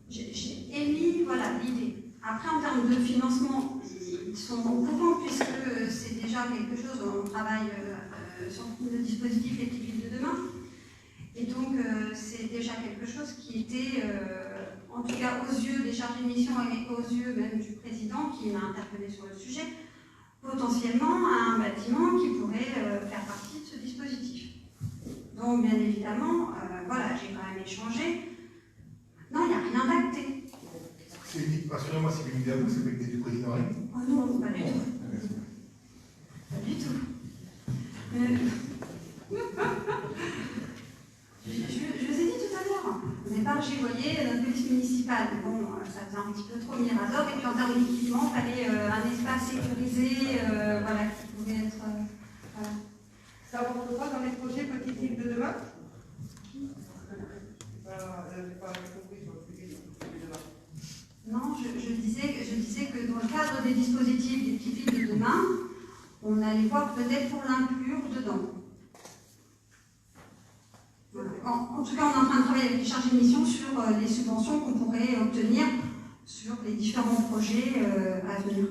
J'ai émis l'idée. Après, en termes de financement, ils sont au courant puisque c'est déjà quelque chose dont on travaille sur le dispositif Les Petites Villes de demain. Et donc, c'est déjà quelque chose qui était, en tout cas aux yeux des chargés de mission et aux yeux même du président qui m'a interpellé sur le sujet, potentiellement un bâtiment qui pourrait faire partie de ce dispositif. Donc, bien évidemment, j'ai quand même échangé. Maintenant, il n'y a rien d'acté. Rassurez-moi, c'est une idée à vous, c'est pas l'idée du président Rémy. Oh non, pas du tout. Pas du tout. Je vous ai dit tout à l'heure, au départ, j'y voyais notre police municipale. Bon, ça faisait un petit peu trop mirador, et puis en termes d'équipement, il fallait un espace sécurisé, qui pouvait être. Voilà. Ça rentre pas dans les projets Petites Villes de demain? Non, je disais que dans le cadre des dispositifs des petites villes de demain, on allait voir peut-être pour l'inclure dedans. Voilà. En tout cas, on est en train de travailler avec les chargés de mission sur les subventions qu'on pourrait obtenir sur les différents projets à venir.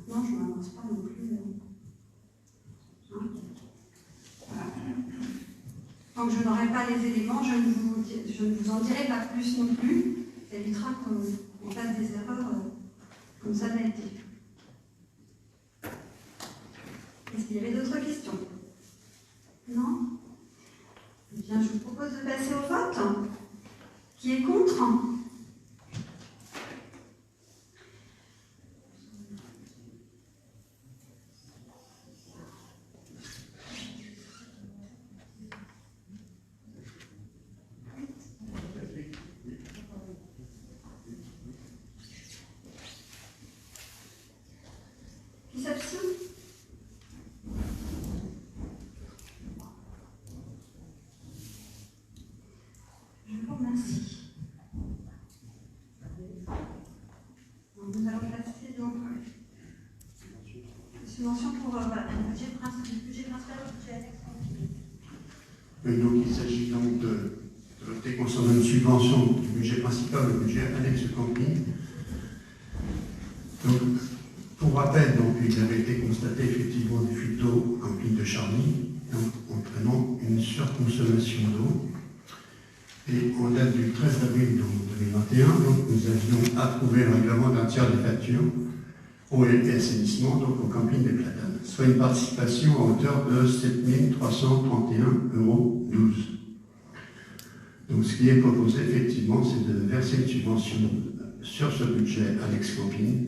Non, je ne m'avance pas non plus. Voilà. Tant que je n'aurai pas les éléments, je ne vous en dirai pas plus non plus. Ça évitera qu'on fasse des erreurs comme ça l'a été. Est-ce qu'il y avait d'autres questions? Non? Eh bien, je vous propose de passer au vote. Qui est contre? Qui s'abstient? Je vous remercie. Nous allons passer donc une subvention pour le budget principal au budget annexe. Donc il s'agit donc de voter concernant une subvention du budget principal au budget annexe camping. Donc, pour rappel, donc, il avait été constaté effectivement des fuites d'eau en camping de Charny, entraînant une surconsommation d'eau. Et en date du 13 avril 2021, donc, nous avions approuvé le règlement d'un tiers des factures eau et assainissement donc, au camping des Platanes, soit une participation à hauteur de 7 331,12 €. Donc ce qui est proposé effectivement, c'est de verser une subvention sur ce budget annexe camping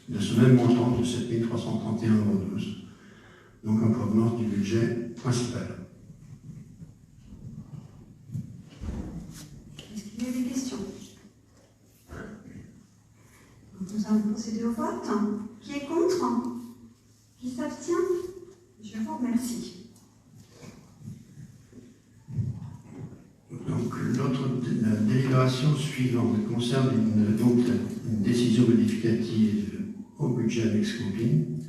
de ce même montant de 7 331,12 €, donc en provenance du budget principal. Est-ce qu'il y a des questions? Nous allons procéder au vote. Qui est contre? Qui s'abstient? Je vous remercie. Donc l'autre délibération suivante concerne une décision modificative au budget annexe camping.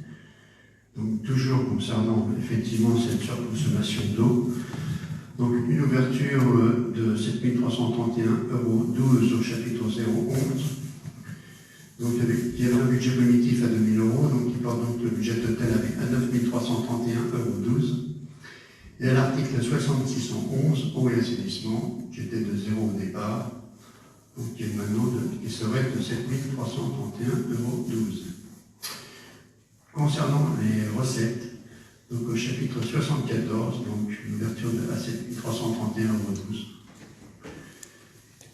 Donc toujours concernant effectivement cette surconsommation d'eau. Donc une ouverture de 7 331,12 € au chapitre 011. Donc il y avait un budget primitif à 2 000 €, donc qui porte donc le budget total à 9 331,12 €. Et à l'article 6611, eau et assainissement, qui était de 0 au départ, donc qui est maintenant qui serait de 7 331,12 €. Concernant les recettes, donc au chapitre 74, donc une ouverture à 7 331,12 €.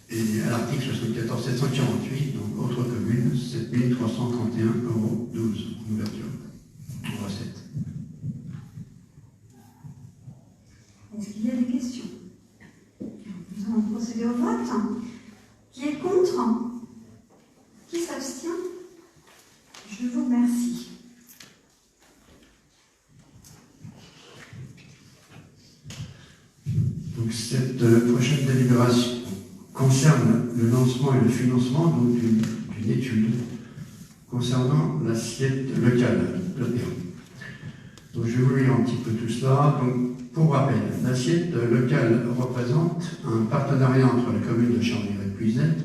Et à l'article 74 748, donc autre commune, 7 331,12 €, une ouverture en recettes. Est-ce qu'il y a des questions? Nous allons procéder au vote. Qui est contre? Qui s'abstient? Je vous remercie. Donc cette prochaine délibération concerne le lancement et le financement d'une étude concernant l'assiette locale, l'OPA. Donc je vais vous lire un petit peu tout cela. Donc, pour rappel, l'assiette locale représente un partenariat entre la commune de Charny-Répuisette,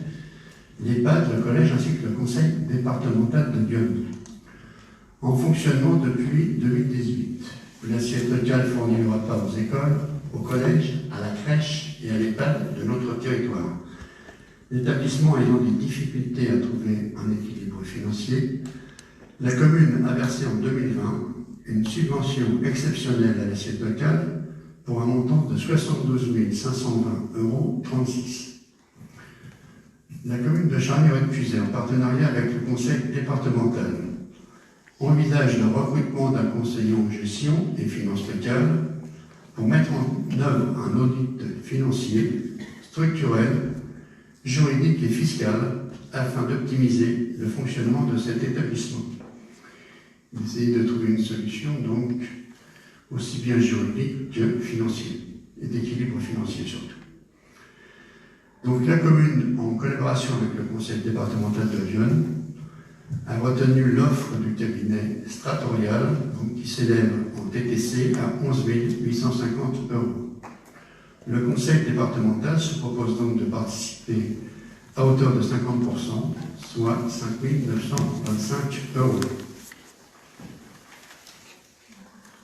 l'EHPAD, le collège ainsi que le conseil départemental de Lyon. En fonctionnement depuis 2018, l'assiette locale fournit le repas aux écoles, au collège, à la crèche et à l'EHPAD de notre territoire. L'établissement ayant des difficultés à trouver un équilibre financier, la commune a versé en 2020 une subvention exceptionnelle à l'assiette locale pour un montant de 72 520,36 €. La commune de Charny-Répuisette, en partenariat avec le conseil départemental, envisage le recrutement d'un conseiller en gestion et finances locales pour mettre en œuvre un audit financier, structurel, juridique et fiscal afin d'optimiser le fonctionnement de cet établissement. Essayer de trouver une solution donc aussi bien juridique que financière et d'équilibre financier surtout. Donc la commune, en collaboration avec le conseil départemental de Lyon, a retenu l'offre du cabinet Stratorial, donc qui s'élève en TTC à 11 850 €. Le conseil départemental se propose donc de participer à hauteur de 50%, soit 5 925 €.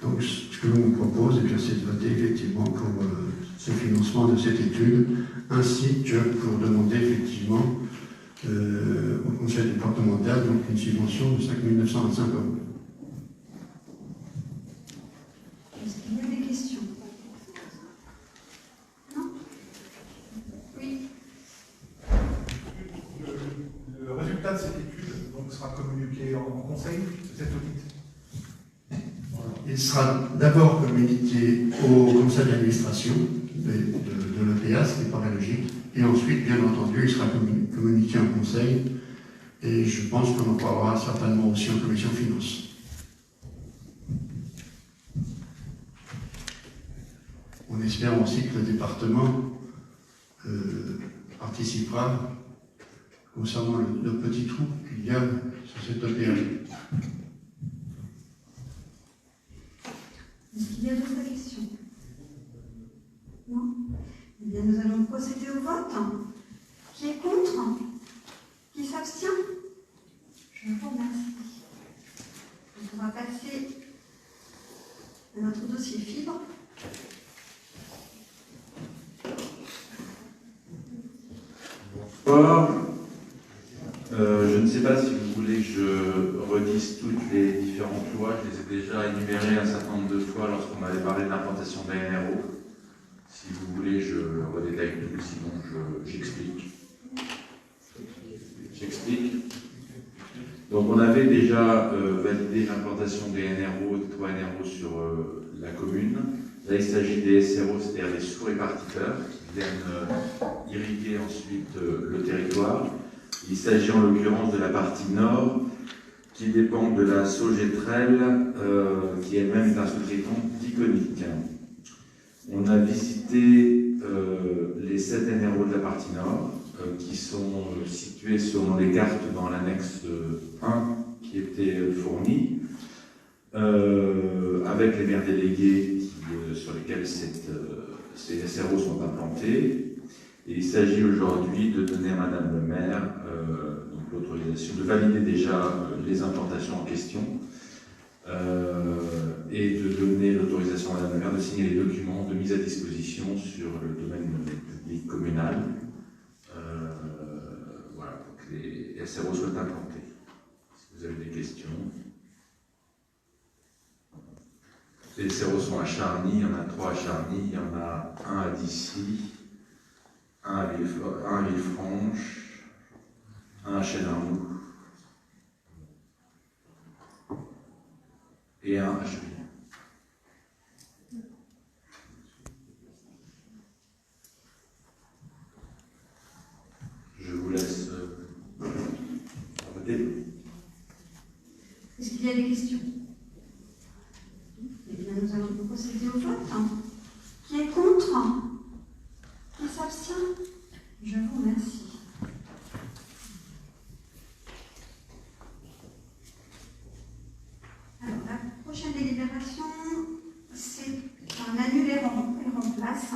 Donc Donc, ce que l'on vous propose, c'est de voter effectivement pour ce financement de cette étude, ainsi que pour demander effectivement au conseil départemental donc une subvention de 5 925 €. Est-ce qu'il y a des questions? Non? Oui. Le résultat de cette étude donc, sera communiqué en conseil de cet audit. Il sera d'abord communiqué au conseil d'administration de l'EPA, ce qui me paraît logique, et ensuite, bien entendu, il sera communiqué en conseil, et je pense qu'on en parlera certainement aussi en commission finance. On espère aussi que le département participera concernant le petit trou qu'il y a sur cette EPA. Est-ce qu'il y a d'autres questions? Non? Eh bien, nous allons procéder au vote. Qui est contre? Qui s'abstient? Je vous remercie. Donc, on va passer à notre dossier fibre. Bonsoir. Je ne sais pas si vous voulez que je redise toutes les différentes lois. Je les ai déjà énumérées un certain nombre de fois lorsqu'on m'avait parlé de l'implantation d'ANRO. Si vous voulez, je redétaille tout, sinon j'explique. Donc on avait déjà validé l'implantation des NRO, des 3 NRO sur la commune. Là, il s'agit des SRO, c'est-à-dire des sous-répartiteurs qui viennent irriguer ensuite le territoire. Il s'agit en l'occurrence de la partie nord qui dépend de la Sogetrel, qui elle-même est un sous-traitant d'Iconic. On a visité les 7 NRO de la partie nord, qui sont situés selon les cartes dans l'annexe 1 qui était fournie, avec les maires délégués sur lesquels ces SRO sont implantés. Et il s'agit aujourd'hui de donner à Madame le maire l'autorisation de valider déjà les implantations en question et de donner l'autorisation à Madame le maire de signer les documents de mise à disposition sur le domaine public communal. Voilà, pour que les SRO soient implantés. Si vous avez des questions. Les SRO sont à Charny, il y en a 3 à Charny, il y en a un à Dissy, un à Villefranche, un à Chédarnoux et un à Julien. Je vous laisse voter. Est-ce qu'il y a des questions? Eh bien, nous allons procéder au vote. Qui est contre? Qui s'abstient? Je vous remercie. Alors, la prochaine délibération, c'est un annulaire et remplace.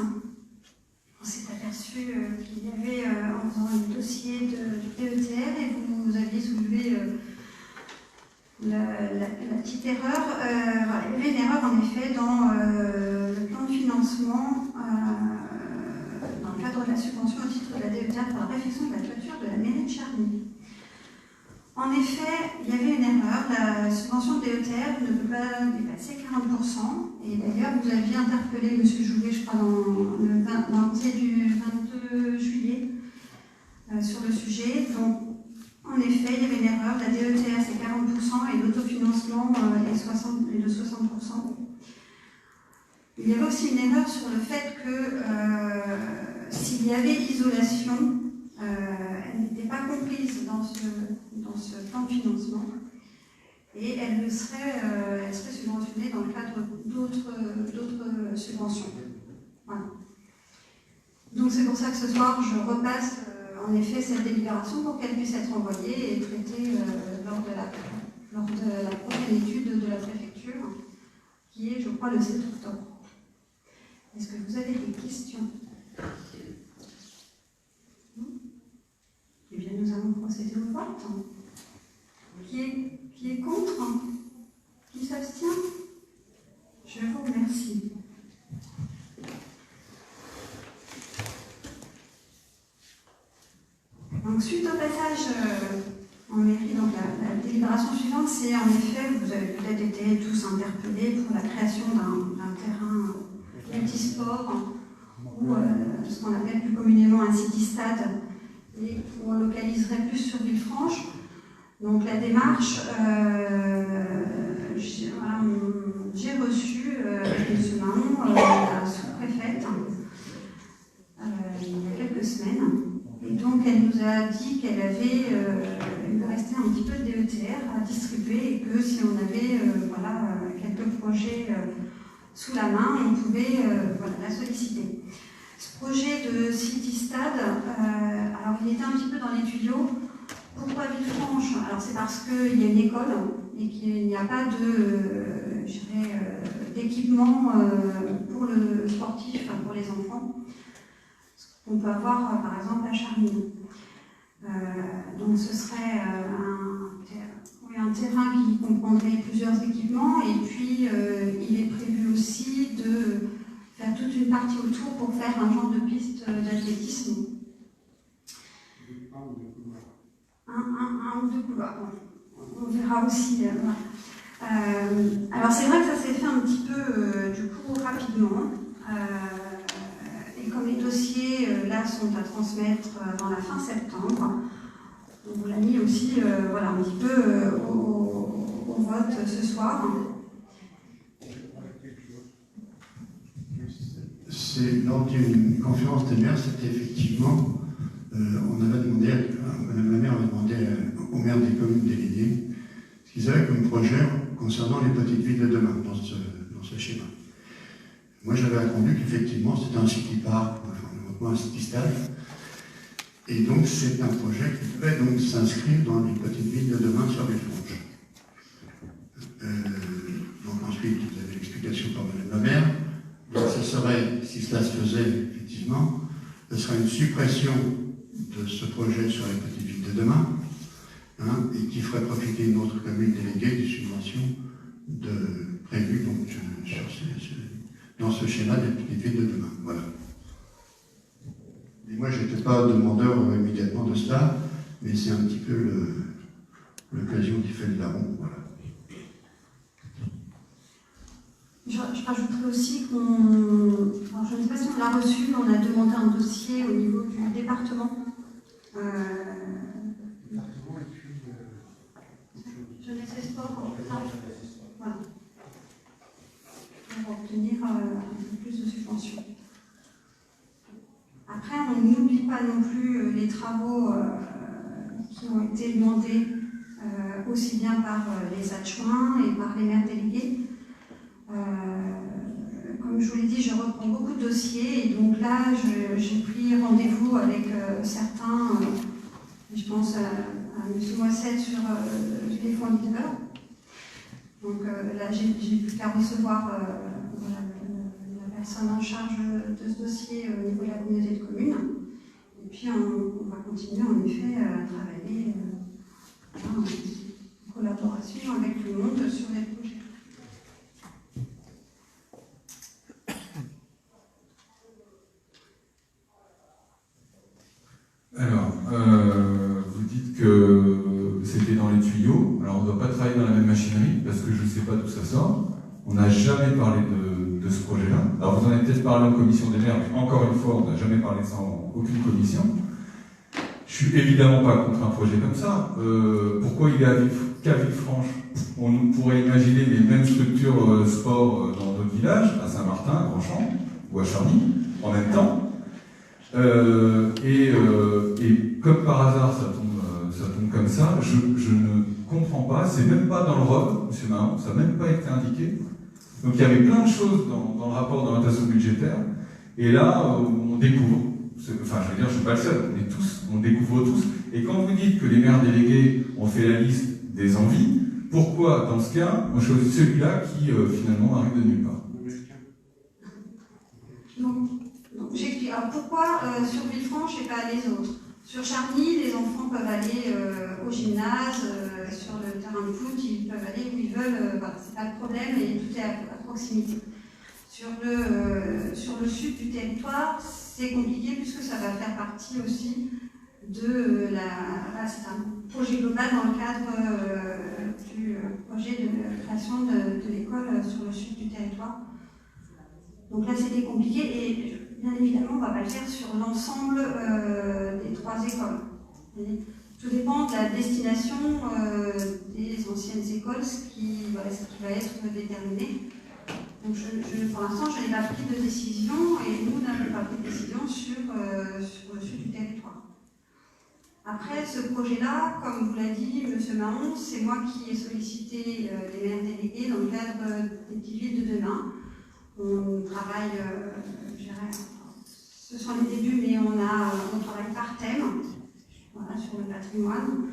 On s'est aperçu qu'il y avait, en faisant le dossier de DETR, et vous aviez soulevé la petite erreur. Voilà, il y avait une erreur en effet dans le plan de financement dans le cadre de la subvention au titre de la DETR pour la réfection de la toiture de la mairie de Charny. En effet, il y avait une erreur. La subvention de DETR ne peut pas dépasser 40%. Et d'ailleurs, vous aviez interpellé M. Jouvet, je crois, dans le conseil du 22 juillet sur le sujet. Donc, en effet, il y avait une erreur. La DETR, c'est 40% et l'autofinancement est de 60%. Il y avait aussi une erreur sur le fait que s'il y avait isolation, elle n'était pas comprise dans ce plan de financement et elle serait subventionnée dans le cadre d'autres subventions. Voilà. Donc c'est pour ça que ce soir, je repasse en effet cette délibération pour qu'elle puisse être envoyée et traitée lors de la prochaine étude de la préfecture, qui est, je crois, le 7 octobre. Est-ce que vous avez des questions? Eh bien, nous allons procéder au vote. Qui est contre? Qui s'abstient? Je vous remercie. Donc, suite au passage en mairie, donc la délibération suivante, c'est en effet, vous avez peut-être été tous interpellés pour la création d'un terrain multisport ou ce qu'on appelle plus communément un city-stade, et où on localiserait plus sur Villefranche. Donc la démarche, j'ai reçu M. Mahon, la sous-préfète, il y a quelques semaines. Et donc elle nous a dit qu'elle il lui restait un petit peu de DETR à distribuer et que si on avait quelques projets sous la main, on pouvait la solliciter. Ce projet de City Stade, alors il était un petit peu dans les tuyaux. Pourquoi Villefranche? Alors c'est parce qu'il y a une école et qu'il n'y a pas d'équipement pour le sportif, pour les enfants. On peut avoir par exemple à Charmilles. Donc ce serait un terrain qui comprendrait plusieurs équipements et puis il est prévu aussi de faire toute une partie autour pour faire un genre de piste d'athlétisme. Un ou deux couloirs. On verra aussi. Alors c'est vrai que ça s'est fait un petit peu du coup rapidement. Et comme les dossiers là sont à transmettre dans la fin septembre, on l'a mis aussi un petit peu au vote ce soir. C'est lors d'une conférence des maires, c'était effectivement, on avait demandé, Madame la maire avait demandé aux maires des communes déléguées ce qu'ils avaient comme projet concernant les petites villes de demain dans ce schéma. Moi, j'avais répondu qu'effectivement, c'était un city park, un city stade, et donc c'est un projet qui pouvait donc s'inscrire dans les petites villes de demain sur Villefranche. Donc ensuite, vous avez l'explication par Madame la maire. Donc ce serait, si cela se faisait effectivement, ce serait une suppression de ce projet sur les petites villes de demain, et qui ferait profiter une autre commune déléguée des subventions prévues donc, dans ce schéma des petites villes de demain. Voilà. Et moi, je n'étais pas demandeur immédiatement de cela, mais c'est un petit peu l'occasion qui fait le larron. Voilà. Je rajouterai aussi je ne sais pas si on l'a reçu, mais on a demandé un dossier au niveau du département. Jeunesse et sport, voilà. Pour obtenir un peu plus de subventions. Après, on n'oublie pas non plus les travaux qui ont été demandés aussi bien par les adjoints et par les maires délégués. Comme je vous l'ai dit, je reprends beaucoup de dossiers et donc là, j'ai pris rendez-vous avec certains, je pense à M. Moissette sur les fournisseurs. Donc là, j'ai pu faire recevoir la personne en charge de ce dossier au niveau de la communauté de communes. Et puis on va continuer en effet à travailler en collaboration avec tout le monde sur les projets. Alors, vous dites que c'était dans les tuyaux. Alors, on ne doit pas travailler dans la même machinerie parce que je ne sais pas d'où ça sort. On n'a jamais parlé de ce projet-là. Alors, vous en avez peut-être parlé en commission des maires, mais encore une fois, on n'a jamais parlé de ça en aucune commission. Je suis évidemment pas contre un projet comme ça. Pourquoi il est qu'à Villefranche? On pourrait imaginer les mêmes structures sport dans d'autres villages, à Saint-Martin, à Grandchamp ou à Charny, en même temps. Et comme par hasard ça tombe comme ça, je ne comprends pas, c'est même pas dans le ROB, M. Mahon, ça n'a même pas été indiqué. Donc il y avait plein de choses dans le rapport d'orientation budgétaire, et là on découvre, enfin je veux dire, je ne suis pas le seul, on découvre tous, et quand vous dites que les maires délégués ont fait la liste des envies, pourquoi dans ce cas on choisit celui-là qui finalement arrive de nulle part? Donc, j'explique. Alors pourquoi sur Villefranche et pas les autres? Sur Charny, les enfants peuvent aller au gymnase, sur le terrain de foot, ils peuvent aller où ils veulent, voilà, c'est pas de problème et tout est à proximité. Sur le sud du territoire, c'est compliqué puisque ça va faire partie aussi de c'est un projet global dans le cadre du projet de création de l'école sur le sud du territoire. Donc là, c'était compliqué et bien évidemment, on ne va pas le faire sur l'ensemble des 3 écoles. Et tout dépend de la destination des anciennes écoles, ce qui va être déterminé. Donc pour l'instant, je n'ai pas pris de décision et nous n'avons pas pris de décision sur le sud du territoire. Après, ce projet-là, comme vous l'a dit M. Mahon, c'est moi qui ai sollicité les maires délégués dans le cadre des petites villes de demain. On travaille, je dirais, ce sont les débuts, mais on travaille par thème, voilà, sur le patrimoine.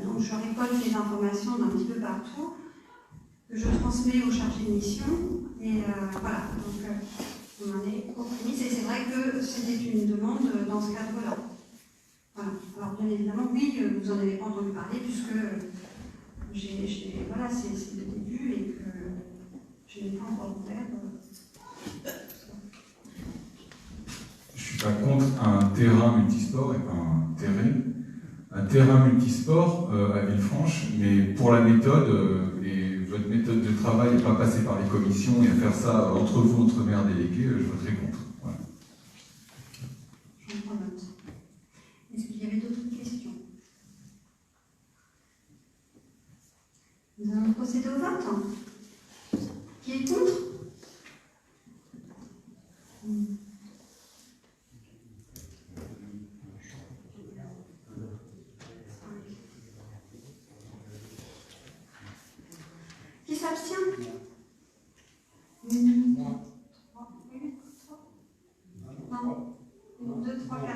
Donc je récolte les informations d'un petit peu partout, que je transmets aux chargés de mission, et voilà, donc on en est aux prémices, et c'est vrai que c'était une demande dans ce cadre-là. Voilà. Alors bien évidemment, oui, vous n'en avez pas entendu parler, puisque voilà, c'est le début, et que je n'ai pas encore ouvert. Je ne suis pas contre un terrain multisport et pas un terrain. Un terrain multisport à Villefranche, mais pour la méthode, et votre méthode de travail n'est pas passer par les commissions et à faire ça entre vous, entre maires délégués, je voterai contre. Voilà. J'en prends note. Est-ce qu'il y avait d'autres questions? Nous allons procéder au vote. Qui est contre? Qui s'abstient? 1, 2, 3, 4.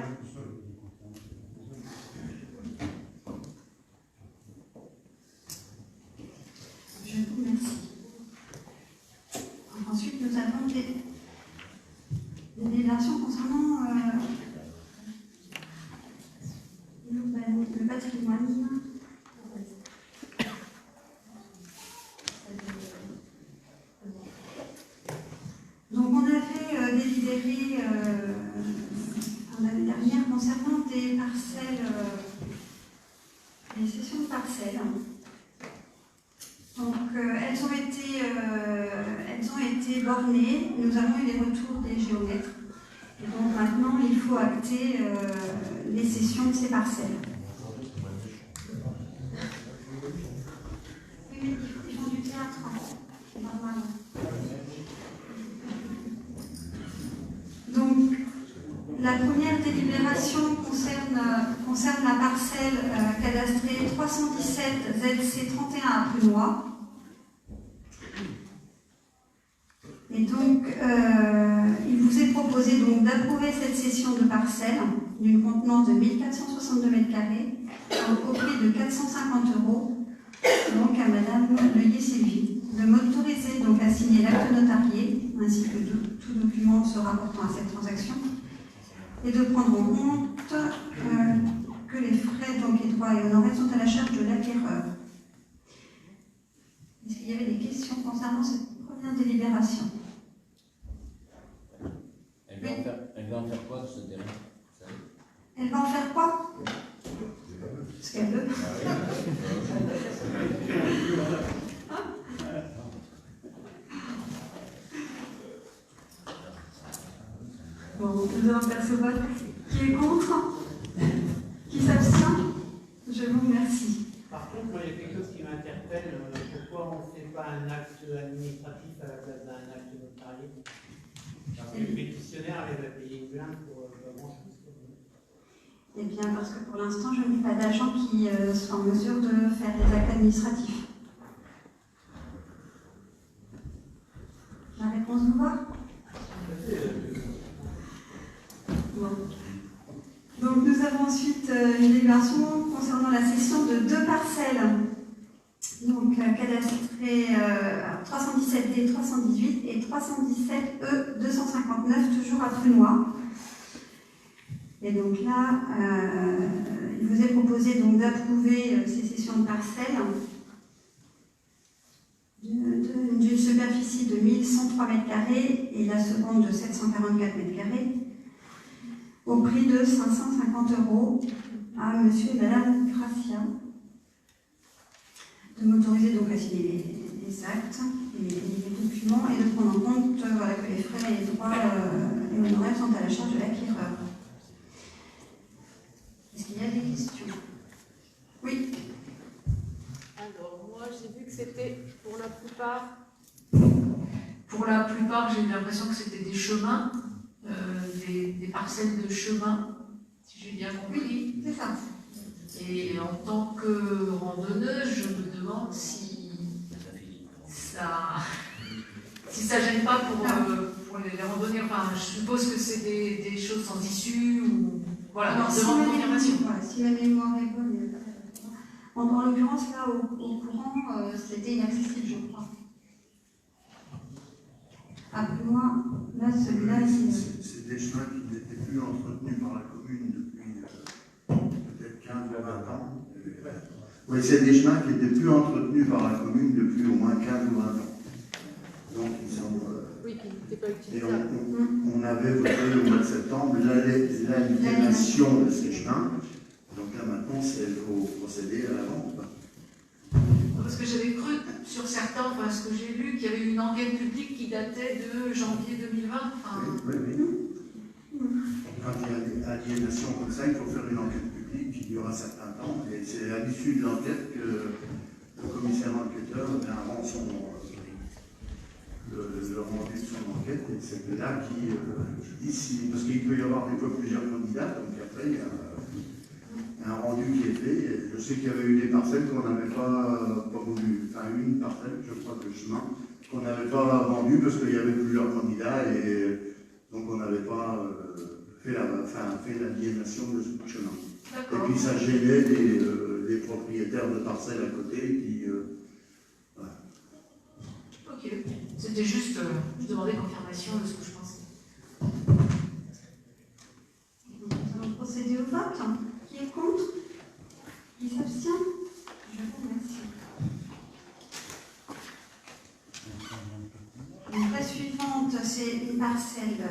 Je vous remercie. Ensuite, nous avons des délibérations concernant le patrimoine. Donc, on avait délibéré l'année dernière concernant des parcelles, des cessions de parcelles. Donc, elles ont été bornées. Nous avons eu des retours des géomètres. Et donc, maintenant, il faut acter les cessions de ces parcelles. Oui, mais ils font du théâtre, normalement. Donc, la première délibération concerne la parcelle cadastrée 317 ZC31 à Prunois. Et donc, il vous est proposé d'approuver cette cession de parcelle d'une contenance de 1462 m² au prix de 450 €, donc à Madame Leuillet-Sylvie, de m'autoriser donc à signer l'acte notarié, ainsi que tout document se rapportant à cette transaction, et de prendre en compte que les frais et droits et honoraires sont à la charge de l'acquéreur. Est-ce qu'il y avait des questions concernant cette première délibération? Elle va en faire quoi de ce terrain? Elle va en faire quoi? Ce qu'elle veut. Bon, nous allons faire ce vote. Qui est contre? Qui s'abstient? Je vous remercie. Par contre, moi, il y a quelque chose qui m'interpelle. Pourquoi on ne fait pas un acte administratif à la place d'un acte notarié? Parce que le pétitionnaire avait payé une blinde pour grand-chose. Eh bien, parce que pour l'instant, je n'ai pas d'agent qui soit en mesure de faire des actes administratifs. La réponse vous va? Bon. Donc, nous avons ensuite une délibération concernant la cession de 2 parcelles. Donc, cadastrées 317D 318 et 317E 259, toujours à Prunois. Et donc là, il vous est proposé donc d'approuver ces cessions de parcelles d'une superficie de 1103 m² et la seconde de 744 m², au prix de 550 € à monsieur et madame Gracia, de m'autoriser donc à signer les actes et les documents et de prendre en compte voilà, que les frais et les droits et honoraires sont à la charge de l'acquéreur. Est-ce qu'il y a des questions? Oui. Alors, moi, j'ai vu que c'était pour la plupart. Pour la plupart, j'ai eu l'impression que c'était des chemins, des parcelles de chemin, si j'ai bien compris. Oui, c'est ça. Et en tant que randonneuse, je me demande si ça gêne pas pour les randonnées. Enfin, je suppose que c'est des choses sans issue ou voilà, Alors, demande de confirmation. Voilà, si ma mémoire est bonne, en l'occurrence là au courant, c'était inaccessible, je crois. Après moi, là celui-là, c'est des chemins qui n'étaient plus entretenus par la commune depuis peut-être 15 ou 20 ans. Oui, c'est des chemins qui n'étaient plus entretenus par la commune depuis au moins 15 ou 20 ans. Donc ils sont. Oui, qui n'étaient pas Et utilisables. on avait voté au mois de septembre l'aliénation de ces chemins. Donc là maintenant, il faut procéder à la vente. Parce que j'avais cru sur certains, enfin ce que j'ai lu, qu'il y avait une enquête publique qui datait de janvier 2020. Enfin... Oui. Quand il y a des aliénations comme ça, il faut faire une enquête publique qui dure un certain temps. Et c'est à l'issue de l'enquête que le commissaire enquêteur rend le rendu de son enquête. Et c'est de là qui dit parce qu'il peut y avoir des fois plusieurs candidats, donc après il y a un rendu qui est fait. Je sais qu'il y avait eu des parcelles qu'on n'avait pas voulu, enfin une parcelle, je crois, de chemin, qu'on n'avait pas vendu parce qu'il y avait plusieurs candidats et donc on n'avait pas fait l'aliénation de ce chemin. Et puis ça gênait les propriétaires de parcelles à côté qui. Voilà. Ok, c'était juste, je demandais confirmation de ce que je pensais. nous allons procéder au vote. Qui est contre? Qui s'abstient? Je vous remercie. Donc, la suivante, c'est une parcelle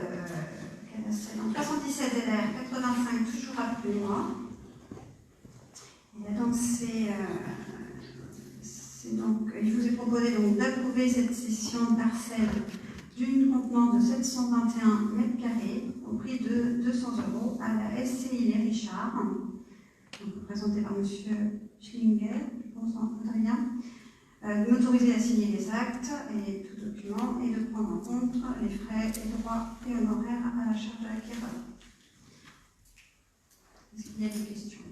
en 77 LR 85, toujours à Plumois. Et donc, il vous est proposé donc d'approuver cette cession de parcelle d'une contenance de 721 m² au prix de 200 € à la SCI Les Richards, présentée par M. Schlinger, je pense, Adrien, de m'autoriser à signer les actes et tout document et de prendre en compte les frais et droits et honoraires à la charge de l'acquéreur. Est-ce qu'il y a des questions?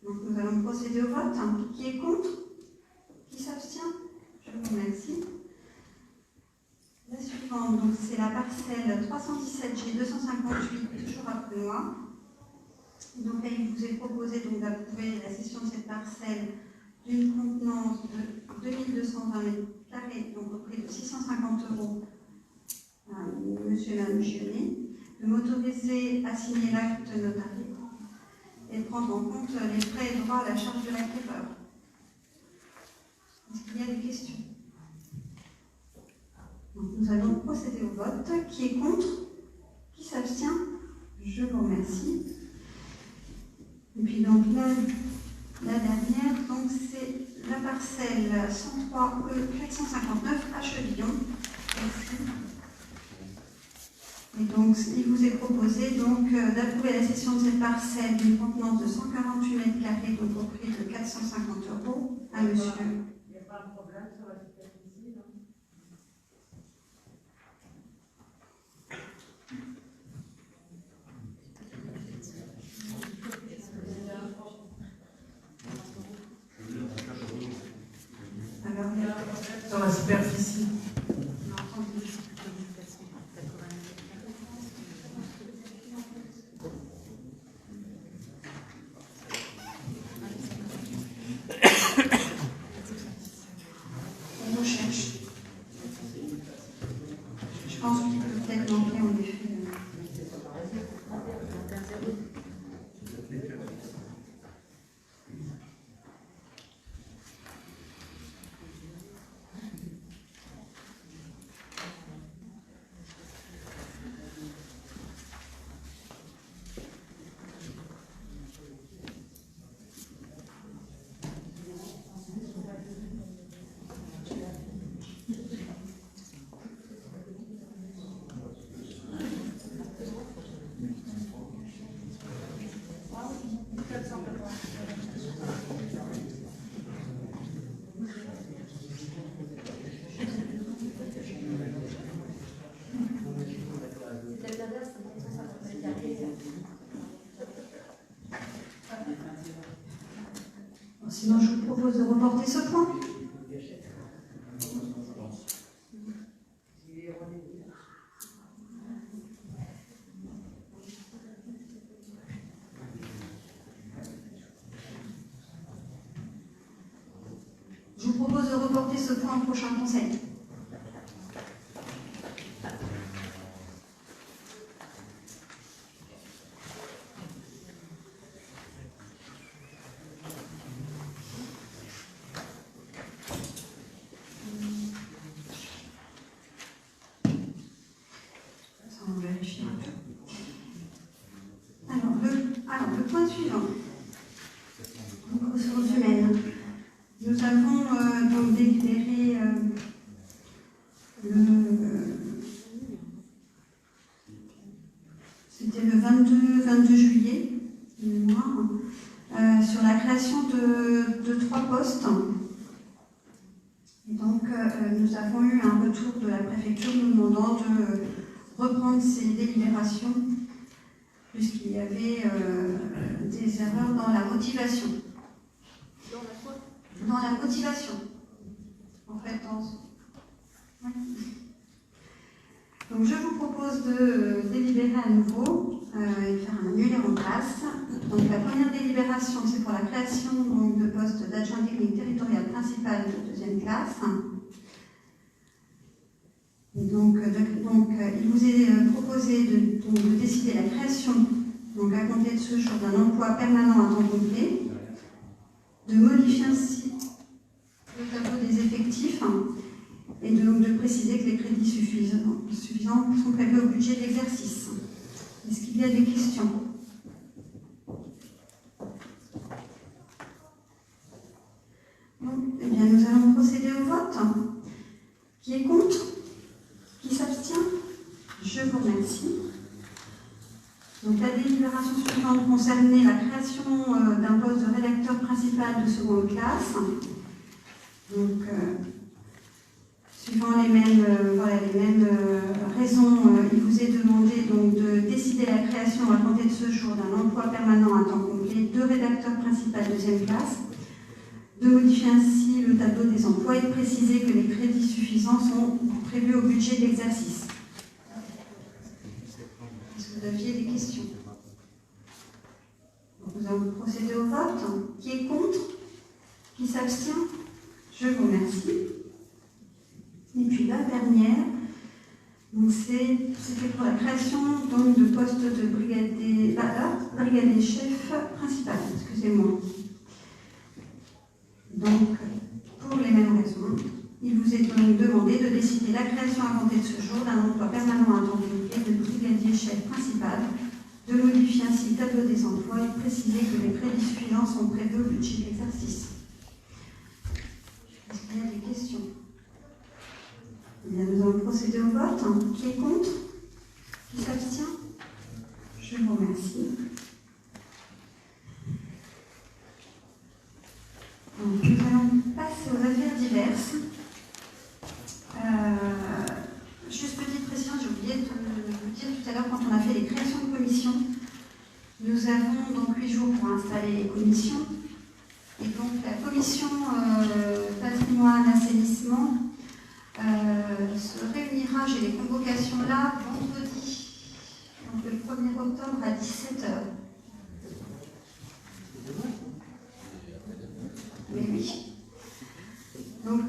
Donc nous allons procéder au vote. Qui est contre? Qui s'abstient? Je vous remercie. La suivante, donc c'est la parcelle 317G 258, toujours à Plumois. Donc là, il vous est proposé donc d'approuver la cession de cette parcelle d'une contenance de 2220 m², donc au prix de 650 € à monsieur et madame Gionnet, de m'autoriser à signer l'acte notarié et de prendre en compte les frais et droits à la charge de l'acquéreur. Est-ce qu'il y a des questions? Donc, nous allons procéder au vote. Qui est contre? Qui s'abstient? Je vous remercie. Et puis donc là, la dernière, donc c'est la parcelle 103 459 à Chevillon. Merci. Et donc il vous est proposé donc d'approuver la cession de cette parcelle d'une contenance de 148 m², donc au prix de 450 € à monsieur. Il n'y a pas un problème sur la superficie, non? Alors, il y a sur la superficie. On recherche. Je pense qu'il peut peut-être manquer en effet. propose de reporter ce point. Je vous propose de reporter ce point au prochain conseil. On va vérifier un peu. Alors, le point suivant. Ressources humaines. Nous avons donc délibéré c'était le 22 juillet, de mémoire, sur la création de 3 postes. Et donc, nous avons eu un retour de la préfecture nous demandant de reprendre ces délibérations, puisqu'il y avait des erreurs dans la motivation. Dans la motivation. En fait, ouais. Donc, je vous propose de délibérer à nouveau et faire un annuler en place. Donc, la première délibération, c'est pour la création donc, de poste d'adjoint technique territorial principal de 2e classe. Donc, il vous est proposé de décider la création, donc à compter de ce jour, d'un emploi permanent à temps complet, de modifier ainsi le tableau des effectifs et de préciser que les crédits suffisants sont prévus au budget de l'exercice. Est-ce qu'il y a des questions? Bon, eh bien, nous allons procéder au vote. Qui est contre? Qui s'abstient? Je vous remercie. Donc, la délibération suivante concernait la création d'un poste de rédacteur principal de seconde classe. Donc, suivant les mêmes raisons, il vous est demandé donc, de décider la création à compter de ce jour d'un emploi permanent à temps complet de rédacteur principal 2e classe, de modifier ainsi le tableau des emplois et de préciser que les crédits suffisants sont prévus au budget de l'exercice. Est-ce que vous aviez des questions? Donc, nous allons procéder au vote. Qui est contre? Qui s'abstient? Je vous remercie. Et puis la dernière, c'était pour la création donc, de poste de brigadier chef principal. Excusez-moi. Donc, pour les mêmes raisons, il vous est donc demandé de décider la création à compter de ce jour d'un emploi permanent à temps complet de brigadier chef principal, de modifier ainsi le tableau des emplois et de préciser que les crédits suffisants sont prévus au budget de l'exercice. Est-ce qu'il y a des questions? Eh bien, nous allons procéder au vote. Qui est contre? Qui s'abstient? Je vous remercie. Donc, nous allons passer aux affaires diverses. Juste petite précision, j'ai oublié de vous dire tout à l'heure, quand on a fait les créations de commissions, nous avons donc 8 jours pour installer les commissions. Et donc la commission patrimoine, assainissement se réunira, j'ai les convocations là, vendredi, donc le 1er octobre à 17h. Mais oui. Donc,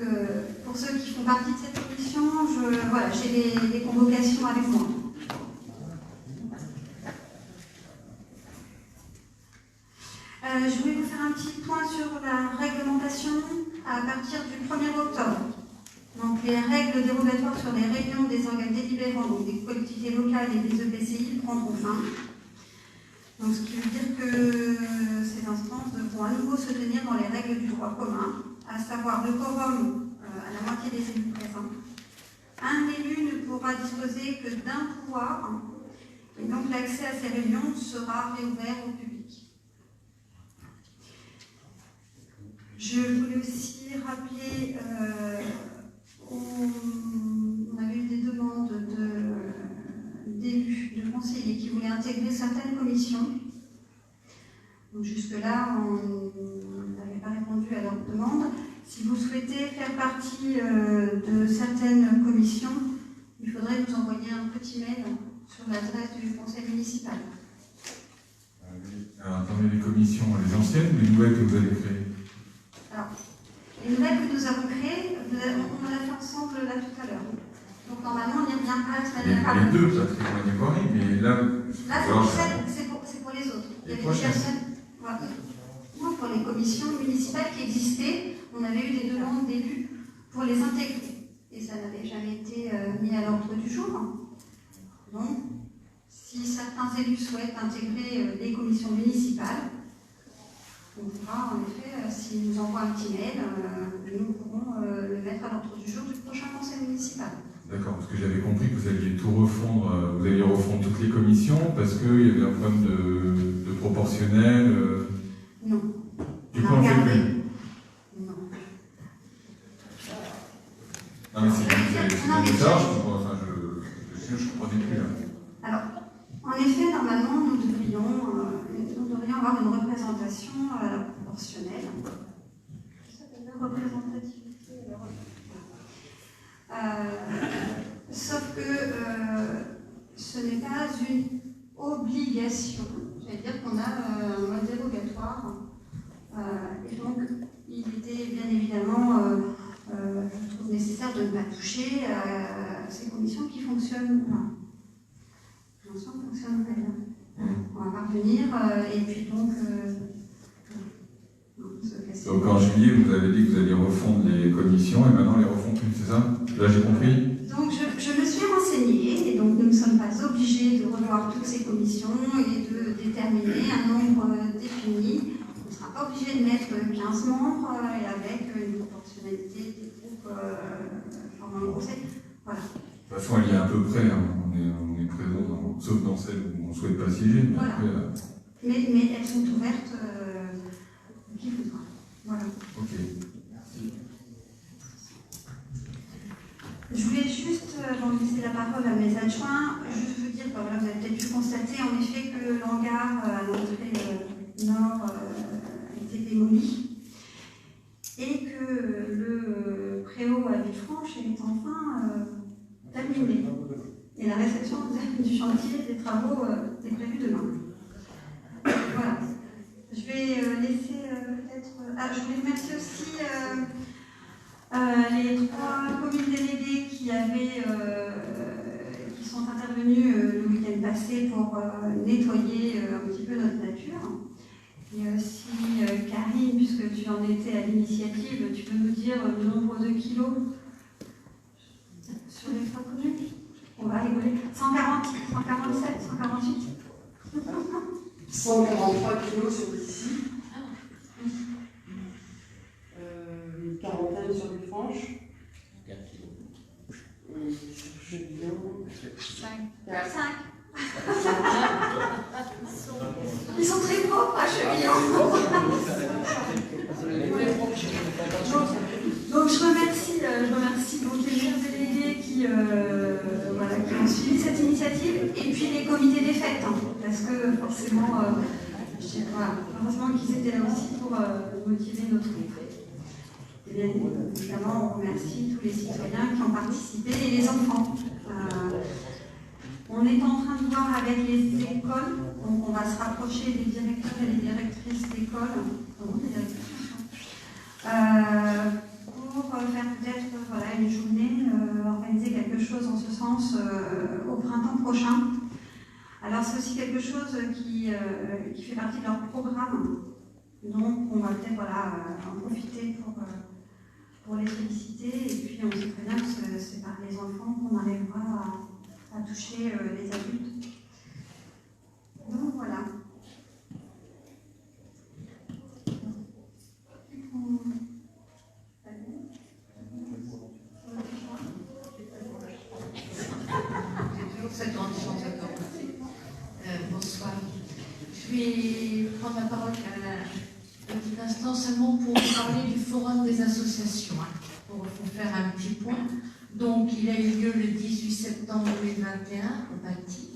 pour ceux qui font partie de cette commission, voilà, j'ai les convocations avec moi. Je voulais vous faire un petit point sur la réglementation à partir du 1er octobre. Donc, les règles dérogatoires sur les réunions des organes délibérants, donc des collectivités locales et des EPCI, prendront fin. Donc, ce qui veut dire que ces instances devront à nouveau se tenir dans les règles du droit commun, à savoir le quorum à la moitié des élus présents. Un élu ne pourra disposer que d'un pouvoir, et donc l'accès à ces réunions sera réouvert au public. Je voulais aussi rappeler, on avait eu des demandes d'élus, de conseillers qui voulaient intégrer certaines commissions. Donc jusque-là, on n'avait pas répondu à leurs votre demande. Si vous souhaitez faire partie de certaines commissions, il faudrait nous envoyer un petit mail sur l'adresse du conseil municipal. Alors, attendez, les commissions, les anciennes ou les nouvelles que vous avez créées? Alors, les nouvelles que nous avons créées, on en a fait ensemble là tout à l'heure. Donc normalement, on n'y revient pas la semaine prochaine. Les deux, Patrick Moigny-Poiry, mais là... Là, c'est pour les autres. Il y avait des personnes... Voilà. Moi, pour les commissions municipales qui existaient, on avait eu des demandes d'élus pour les intégrer. Et ça n'avait jamais été mis à l'ordre du jour. Donc, si certains élus souhaitent intégrer les commissions municipales, on pourra en effet, s'ils nous envoient un petit mail, nous pourrons le mettre à l'ordre du jour du prochain conseil municipal. D'accord, parce que j'avais compris que vous alliez tout refondre, vous alliez refondre toutes les commissions parce qu'il y avait un problème de proportionnel. Non. Du coup, on ne fait plus. Non. Non, mais c'est des charges, je ne comprenais plus là. Alors, en effet, normalement, nous devrions avoir une représentation proportionnelle. Ça s'appelle la représentativité. Sauf que ce n'est pas une obligation. C'est-à-dire qu'on a un mode dérogatoire. Et donc, il était bien évidemment, je trouve nécessaire de ne pas toucher à ces commissions qui fonctionnent. Fonctionne très bien. On va parvenir et puis donc. Donc en juillet, vous avez dit que vous alliez refondre les commissions et maintenant les refont plus, c'est ça? Là j'ai compris. Donc je me suis renseignée et donc nous ne sommes pas obligés de revoir toutes ces commissions et de déterminer un nombre défini. On ne sera pas obligé de mettre 15 membres et avec une proportionnalité des groupes formant le conseil. Voilà. De toute façon, elle y est à peu près, hein. on est présent, sauf dans celles où on ne souhaite pas siéger. Mais, voilà. Après, mais elles sont ouvertes qui voudra. Voilà. Ok. Merci. Je voulais juste, avant de laisser la parole à mes adjoints, juste vous dire, voilà, vous avez peut-être pu constater en effet que le hangar à l'entrée nord a été démoli et que le préau à Villefranche est enfin terminé. Et la réception du chantier des travaux est prévue demain. Voilà. Je vais laisser peut-être... je voulais remercier aussi les 3 communes déléguées qui sont intervenues le week-end passé pour nettoyer un petit peu notre nature. Et aussi, Karine, puisque tu en étais à l'initiative, tu peux nous dire le nombre de kilos sur les 3 communes? On va rigoler. 140, 147, 148 143 kilos sur ici. Une quarantaine sur Villefranche. 4 kilos. Je viens. 5. Ils sont très propres à Chevillon. Donc je remercie donc les chers délégués qui ont suivi cette initiative et puis les comités des fêtes, hein, parce que forcément, heureusement qu'ils étaient là aussi pour motiver notre fête. Et bien évidemment, on remercie tous les citoyens qui ont participé et les enfants. On est en train de voir avec les écoles, donc on va se rapprocher des directeurs et des directrices d'école, pour faire peut-être une journée, organiser quelque chose en ce sens au printemps prochain. Alors c'est aussi quelque chose qui fait partie de leur programme, donc on va peut-être en profiter pour les féliciter, et puis on sait très bien que c'est par les enfants qu'on arrivera à toucher les adultes. Donc voilà. Bonsoir. Je vais prendre la parole un petit instant seulement pour parler du forum des associations, pour faire un petit point. Donc, il a eu lieu le 18 septembre 2021 au Bâti.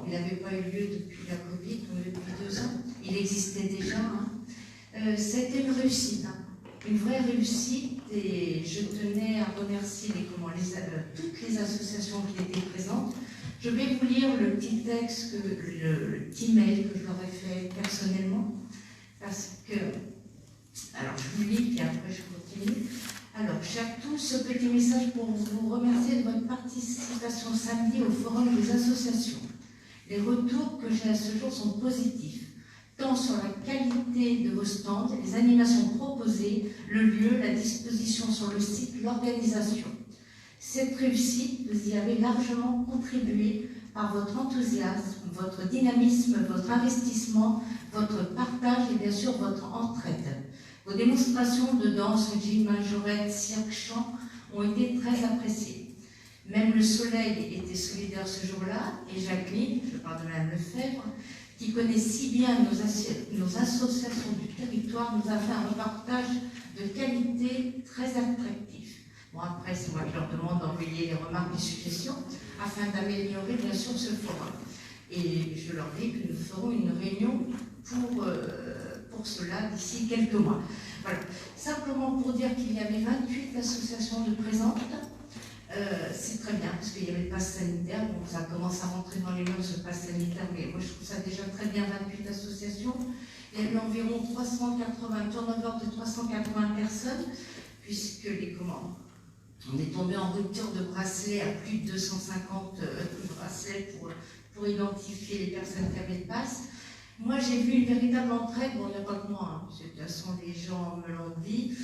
Il n'avait pas eu lieu depuis la Covid, depuis 2 ans. Il existait déjà. C'était une réussite, hein. Une vraie réussite, et je tenais à remercier toutes les associations qui étaient présentes. Je vais vous lire le petit texte, le petit mail que je leur ai fait personnellement, parce que, alors je vous lis, puis après je continue. Alors, chers tous, ce petit message pour vous remercier de votre participation samedi au forum des associations. Les retours que j'ai à ce jour sont positifs, tant sur la qualité de vos stands, les animations proposées, le lieu, la disposition sur le site, l'organisation. Cette réussite, vous y avez largement contribué par votre enthousiasme, votre dynamisme, votre investissement, votre partage et bien sûr votre entraide. Vos démonstrations de danse, gym, majorette, cirque, chant ont été très appréciées. Même le soleil était solidaire ce jour-là, et Jacqueline, je parle de Mme Lefebvre, qui connaît si bien nos associations du territoire, nous a fait un reportage de qualité très attractif. Bon, après, c'est moi qui leur demande d'envoyer les remarques et suggestions afin d'améliorer, bien sûr, ce forum. Et je leur dis que nous ferons une réunion pour cela d'ici quelques mois. Voilà. Simplement pour dire qu'il y avait 28 associations de présentes. C'est très bien, parce qu'il y avait le pass sanitaire, donc ça commence à rentrer dans les mœurs, le pass sanitaire, mais moi je trouve ça déjà très bien, 28 associations. Il y a eu environ 380, turnover de 380 personnes, puisque on est tombé en rupture de bracelets à plus de 250 bracelets pour identifier les personnes qui avaient le pass. Moi j'ai vu une véritable entraide, bon il n'y a pas que moi, hein, de toute façon les gens me l'ont dit,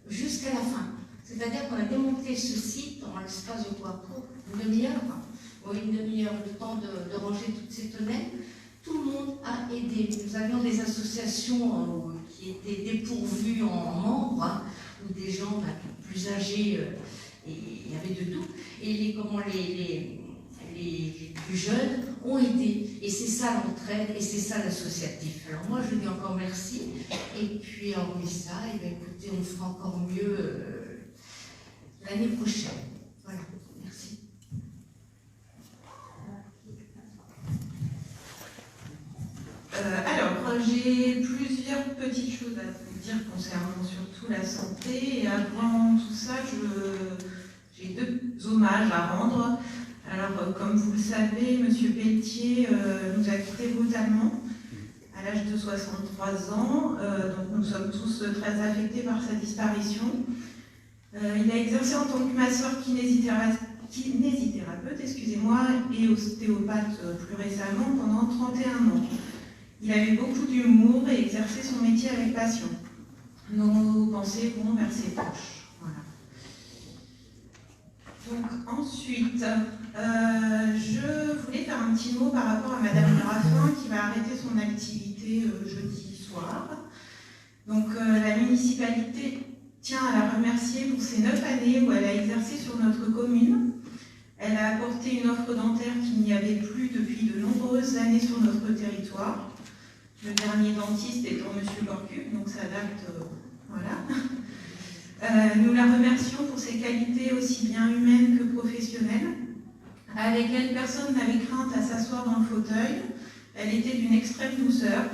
jusqu'à la fin. C'est-à-dire qu'on a démonté ce site en l'espace de quoi? Une demi-heure, une demi-heure, le temps de ranger toutes ces tonnelles. Tout le monde a aidé. Nous avions des associations qui étaient dépourvues en membres, hein, ou des gens plus âgés, et il y avait de tout. Et les plus jeunes ont aidé. Et c'est ça l'entraide, et c'est ça l'associatif. Alors moi, je dis encore merci. Et puis, hormis ça, et bien, écoutez, on fera encore mieux l'année prochaine. Voilà, merci. Alors, j'ai plusieurs petites choses à vous dire concernant surtout la santé. Et avant tout ça, j'ai deux hommages à rendre. Alors, comme vous le savez, M. Pelletier nous a quittés brutalement à l'âge de 63 ans. Donc, nous sommes tous très affectés par sa disparition. Il a exercé en tant que masseur kinésithérapeute, et ostéopathe plus récemment pendant 31 ans. Il avait beaucoup d'humour et exerçait son métier avec passion. Nos pensées vont vers ses proches. Voilà. Donc ensuite, je voulais faire un petit mot par rapport à Madame Graffin qui va arrêter son activité jeudi soir. Donc la municipalité tient à la remercier pour ces 9 années où elle a exercé sur notre commune. Elle a apporté une offre dentaire qu'il n'y avait plus depuis de nombreuses années sur notre territoire. Le dernier dentiste étant M. Gorcup, donc ça date, voilà. Nous la remercions pour ses qualités aussi bien humaines que professionnelles. Avec elle, personne n'avait crainte à s'asseoir dans le fauteuil. Elle était d'une extrême douceur.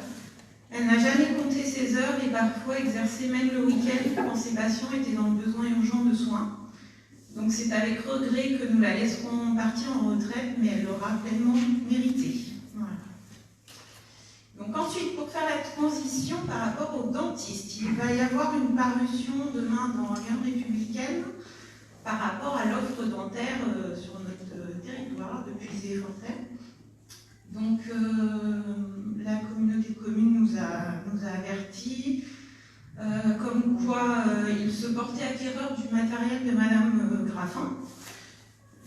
Elle n'a jamais compté ses heures et parfois exercé même le week-end quand ses patients étaient dans le besoin urgent de soins. Donc c'est avec regret que nous la laisserons partir en retraite, mais elle l'aura pleinement mérité. Voilà. Donc ensuite, pour faire la transition par rapport aux dentistes, il va y avoir une parution demain dans l'Union républicaine par rapport à l'offre dentaire sur notre territoire depuis Zéfontaine. Donc la communauté de communes nous a avertis, comme quoi il se portait acquéreur du matériel de Madame Graffin.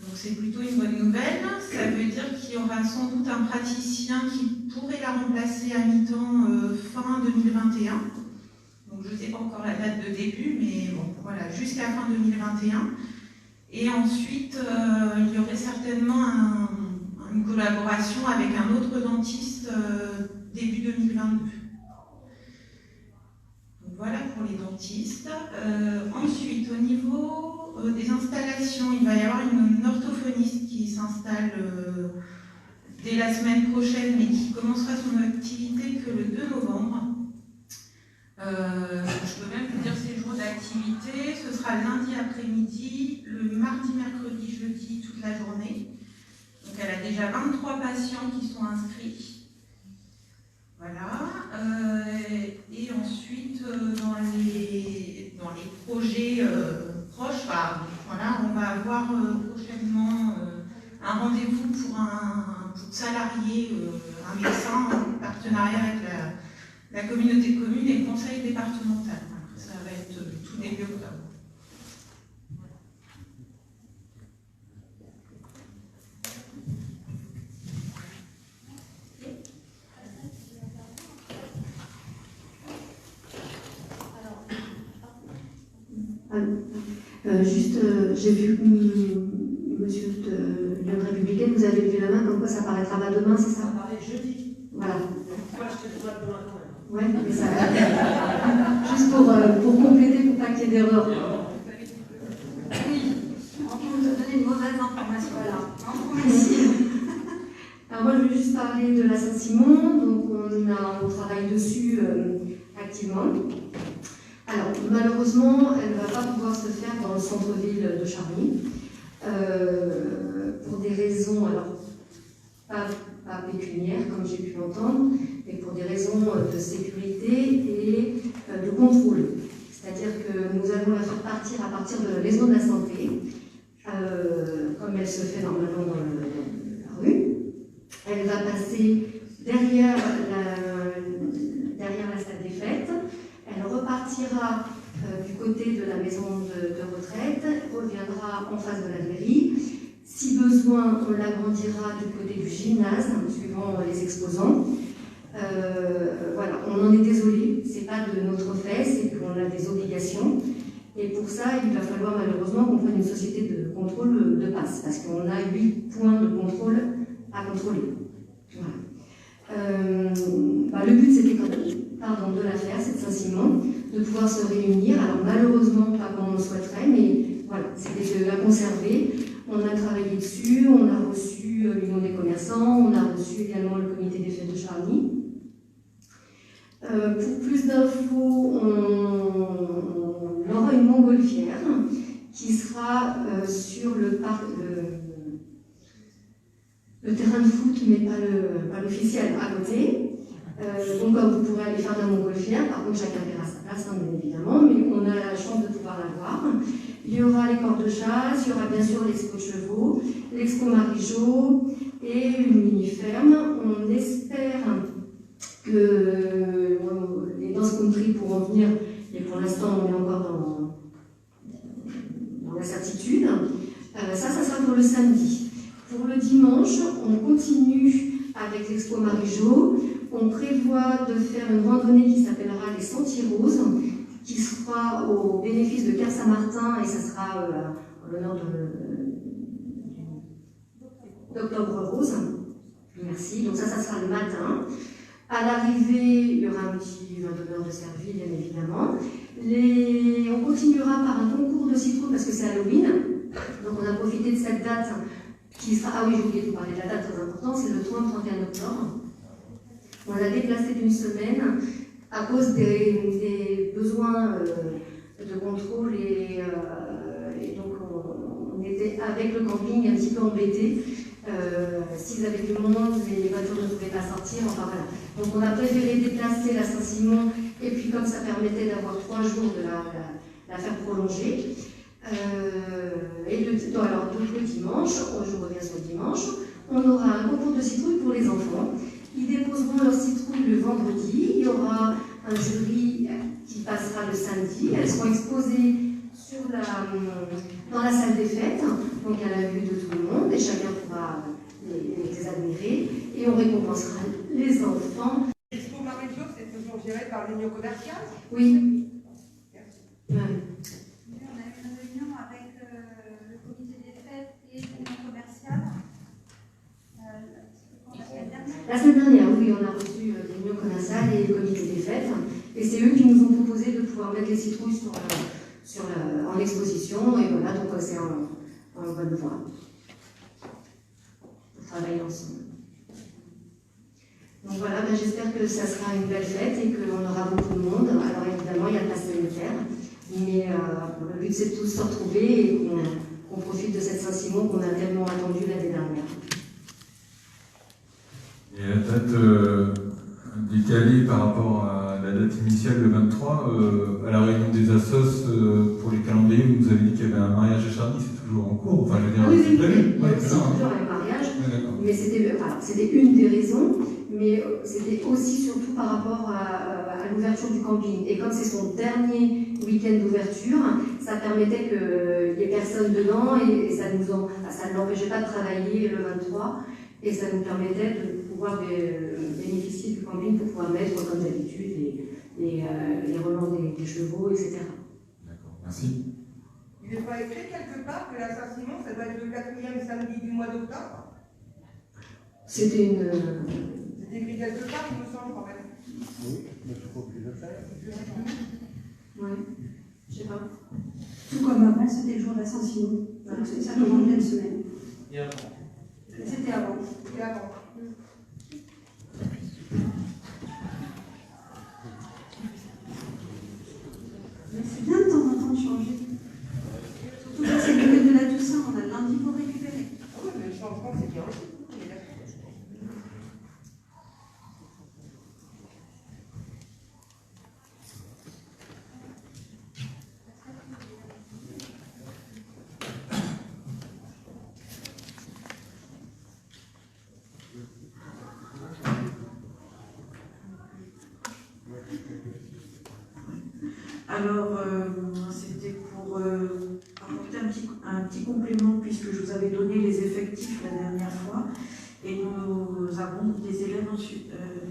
Donc c'est plutôt une bonne nouvelle. Ça veut dire qu'il y aura sans doute un praticien qui pourrait la remplacer à mi-temps fin 2021. Donc je ne sais pas encore la date de début, mais bon, voilà, jusqu'à fin 2021. Et ensuite, il y aurait certainement une collaboration avec un autre dentiste début 2022. Donc voilà pour les dentistes. Ensuite, au niveau des installations, il va y avoir une orthophoniste qui s'installe dès la semaine prochaine, mais qui commencera son activité que le 2 novembre. Je peux même vous dire ses jours d'activité. Ce sera lundi après-midi, le mardi, mercredi, jeudi, toute la journée. Donc elle a déjà 23 patients qui sont inscrits. Voilà. Et ensuite, dans les projets proches, voilà, on va avoir prochainement un rendez-vous pour salarier un médecin en partenariat avec la communauté de communes et le conseil départemental. Ça va être tout début octobre. J'ai vu que monsieur de l'Union républicaine, vous avez levé la main comme quoi ça paraîtra pas demain, c'est ça? Ça paraît jeudi. Voilà. Moi, je te dois demain quand même. Ouais, mais ça va. Juste pour compléter, pour pas qu'il y ait d'erreur. Oui, on nous a donné une mauvaise information. Voilà. Alors moi, je veux juste parler de la Saint-Simon. Donc, on travaille dessus activement. Alors, malheureusement, elle ne va pas pouvoir se faire dans le centre-ville de Charny. Pour des raisons, alors, pas pécuniaires, comme j'ai pu l'entendre, mais pour des raisons de sécurité et de contrôle. C'est-à-dire que nous allons la faire partir à partir de la maison de la santé, comme elle se fait normalement dans la rue. Elle va passer derrière la salle des fêtes. Elle repartira du côté de la maison de retraite, reviendra en face de la mairie. Si besoin, on l'agrandira du côté du gymnase, suivant les exposants. Voilà, on en est désolé, c'est pas de notre fait, c'est qu'on a des obligations. Et pour ça, il va falloir malheureusement qu'on prenne une société de contrôle de passe, parce qu'on a 8 points de contrôle à contrôler. Voilà. Le but, c'était quand même, de la faire, cette Saint-Simon, de pouvoir se réunir. Alors malheureusement, pas comme on le souhaiterait, mais voilà, c'était de la conserver. On a travaillé dessus, on a reçu l'Union des commerçants, on a reçu également le comité des fêtes de Charny. Pour plus d'infos, on aura une montgolfière qui sera sur le parc, le terrain de foot, mais pas l'officiel, à côté. Donc vous pourrez aller faire de la montgolfière, par contre chacun verra sa place, bien évidemment, mais on a la chance de pouvoir la voir. Il y aura les cordes de chasse, il y aura bien sûr l'expo de chevaux, l'expo Marie-Jo et une mini-ferme. On espère que les danses country pourront venir, et pour l'instant on est encore dans l'incertitude. Ça sera pour le samedi. Pour le dimanche, on continue avec l'expo Marie-Jo. On prévoit de faire une randonnée qui s'appellera les Sentiers Roses, qui sera au bénéfice de Cap Saint-Martin, et ça sera en l'honneur d'Octobre Rose. Merci. Donc ça sera le matin. À l'arrivée, il y aura un petit vin d'honneur de Serville, bien évidemment. On continuera par un concours de citrouilles parce que c'est Halloween. Donc on a profité de cette date qui sera... Ah oui, j'ai oublié de vous parler de la date très importante, c'est le 30-31 octobre. On l'a déplacé d'une semaine à cause des besoins de contrôle et donc on était avec le camping un petit peu embêtés. S'ils avaient du monde, les voitures ne pouvaient pas sortir, enfin voilà. Donc on a préféré déplacer la Saint-Simon et puis comme ça permettait d'avoir 3 jours de la faire prolonger. Donc le dimanche, je reviens sur le dimanche, on aura un concours de citrouilles pour les enfants. Ils déposeront leurs citrouilles le vendredi. Il y aura un jury qui passera le samedi. Elles seront exposées dans la salle des fêtes, donc à la vue de tout le monde, et chacun pourra les admirer. Et on récompensera les enfants. L'expo Marie-Jo, c'est toujours géré par l'Union commerciale? Oui. Merci. Ouais. On a eu une réunion avec le comité des fêtes et l'Union commerciale. La semaine dernière, oui, on a reçu l'Union commerciale et le comité des fêtes. Et c'est eux qui nous ont proposé de pouvoir mettre les citrouilles en exposition. Et voilà, donc c'est en bonne voie. On travaille ensemble. Donc voilà, ben, j'espère que ça sera une belle fête et qu'on aura beaucoup de monde. Alors évidemment, il y a le pass sanitaire, mais le but c'est de tous se retrouver et qu'on profite de cette Saint-Simon qu'on a tellement attendue l'année dernière. Et la date décalée par rapport à la date initiale, le 23, à la réunion des assos pour les calendriers, vous nous avez dit qu'il y avait un mariage à Charny, c'est toujours en cours. Enfin, je veux dire, oui, c'est prévu. il y a aussi toujours un mariage, mais c'était une des raisons, mais c'était aussi surtout par rapport à l'ouverture du camping. Et comme c'est son dernier week-end d'ouverture, ça permettait qu'il n'y ait personne dedans et ça ne l'empêchait pas de travailler le 23 et ça nous permettait de pouvoir bénéficier du camping pour pouvoir mettre comme d'habitude les relents des chevaux, etc. D'accord, merci. Il n'est pas écrit quelque part que la Saint-Simon, ça doit être le 4e samedi du mois d'octobre? C'était une... C'est écrit quelque part, il me semble, quand même. Oui, mais il faut plus le faire. Oui, je sais pas. Tout comme avant, c'était le jour de la Saint-Simon. Donc ça demande une semaine. Et avant. C'était avant. C'était avant. Mais c'est bien de temps en temps de changer. Surtout que c'est le week-end de la Toussaint, on a le lundi pour récupérer. Ah oui, mais le changement, c'est bien aussi. Alors, c'était pour apporter un petit complément, puisque je vous avais donné les effectifs la dernière fois, et nous avons des élèves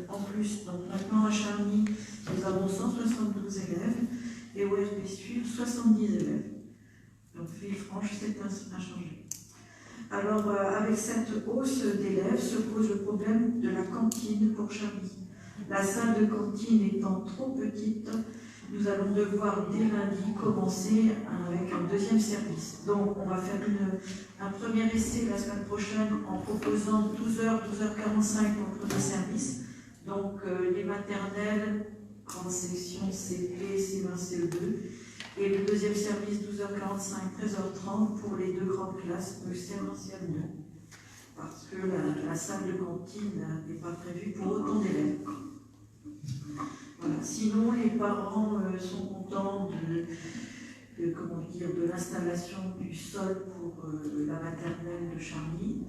en plus. Donc maintenant à Charny, nous avons 172 élèves, et au RP Sud, 70 élèves. Donc Villefranche, c'est inchangé. Alors, avec cette hausse d'élèves, se pose le problème de la cantine pour Charny. La salle de cantine étant trop petite, nous allons devoir dès lundi commencer avec un deuxième service. Donc on va faire un premier essai la semaine prochaine en proposant 12h, 12h45 pour le premier service. Donc les maternelles, grande section CP, C1, CE2. Et le deuxième service 12h45, 13h30 pour les deux grandes classes, CM1, CM2. Parce que la salle de cantine n'est pas prévue pour autant d'élèves. Voilà. Sinon, les parents sont contents de l'installation du sol pour la maternelle de Charny,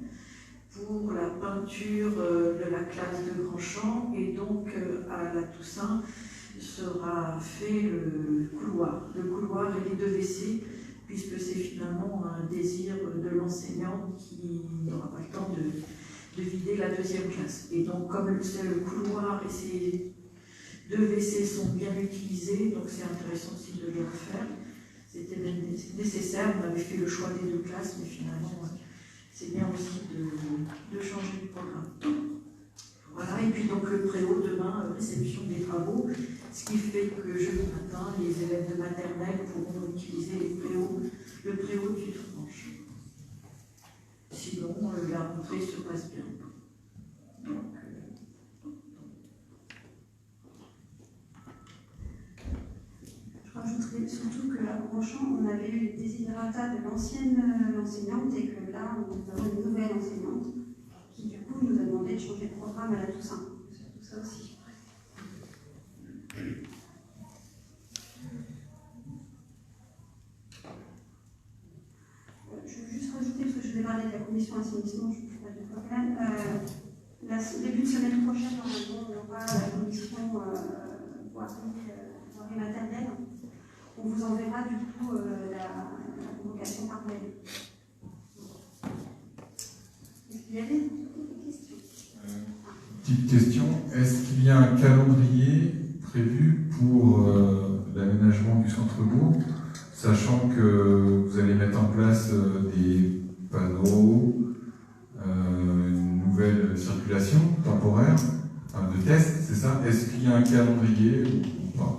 pour la peinture de la classe de Grandchamp, et donc à la Toussaint sera fait le couloir et les deux WC, puisque c'est finalement un désir de l'enseignante qui n'aura pas le temps de vider la deuxième classe. Et donc comme c'est le couloir et ces deux WC sont bien utilisés, donc c'est intéressant aussi de les refaire. C'était nécessaire, on avait fait le choix des deux classes, mais finalement c'est bien aussi de changer le programme. Voilà, et puis donc le préau demain, réception des travaux, ce qui fait que jeudi matin, les élèves de maternelle pourront utiliser le préau du Villefranche. Sinon, la rentrée se passe bien. Donc, je rajouterais surtout qu'à Grandchamp, on avait eu les desiderata de l'ancienne enseignante et que là, nous avons une nouvelle enseignante qui, du coup, nous a demandé de changer de programme à la Toussaint. C'est tout ça aussi. Je veux juste rajouter, parce que je vais parler de la commission assainissement, je ne sais pas de quoi quand même. Début de semaine prochaine, normalement, on aura la commission voirie maternelle. On vous enverra du coup la convocation par mail. Est-ce qu'il y a des questions? Petite question, est-ce qu'il y a un calendrier prévu pour l'aménagement du centre-bourg, sachant que vous allez mettre en place des panneaux, une nouvelle circulation temporaire, de test, c'est ça? Est-ce qu'il y a un calendrier ou pas?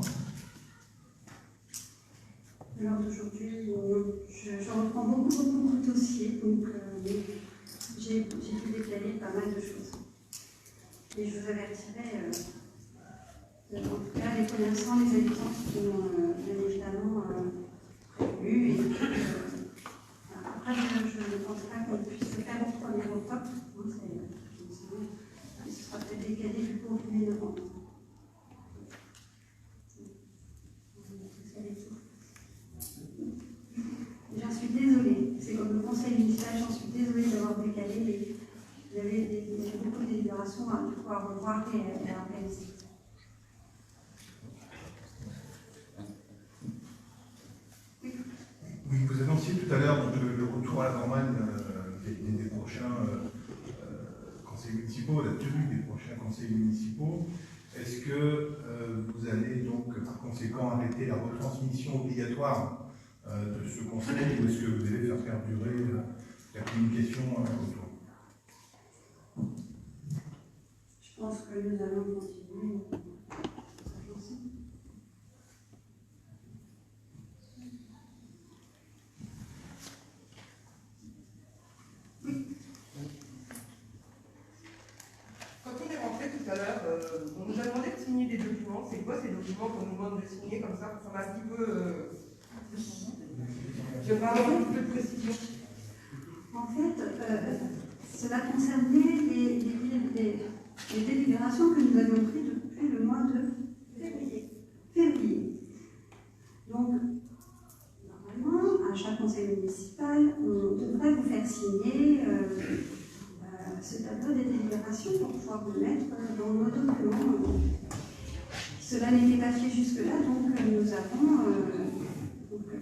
Alors d'aujourd'hui, je reprends beaucoup de dossiers, donc j'ai pu déclarer pas mal de choses. Et je vous vous avertirai, en tout cas les commerçants, les habitants qui m'ont bien évidemment prévenu. Et après, je ne pense pas qu'on puisse le faire au 1er octobre. Ce sera peut-être décalé du coup au 1er novembre. J'en suis désolée. C'est comme le conseil municipal, j'en suis désolée d'avoir décalé. Il y avait beaucoup de délibérations à pouvoir revoir et à organiser. Oui, vous annonciez tout à l'heure le retour à la normale des prochains conseils municipaux, la tenue des prochains conseils municipaux. Est-ce que vous allez donc par conséquent arrêter la retransmission obligatoire de ce conseil ou est-ce que vous allez faire perdurer la communication autour? Je pense que nous allons continuer. Quand on est rentré tout à l'heure, on nous a demandé de signer des documents. C'est quoi ces documents qu'on nous demande de signer comme ça? Ça m'a un petit peu. J'aimerais avoir un petit peu de précision. En fait, cela concernait les délibérations que nous avions prises depuis le mois de février. Donc, normalement, à chaque conseil municipal, on devrait vous faire signer ce tableau des délibérations pour pouvoir vous mettre dans nos documents. Cela n'était pas fait jusque-là, donc nous avons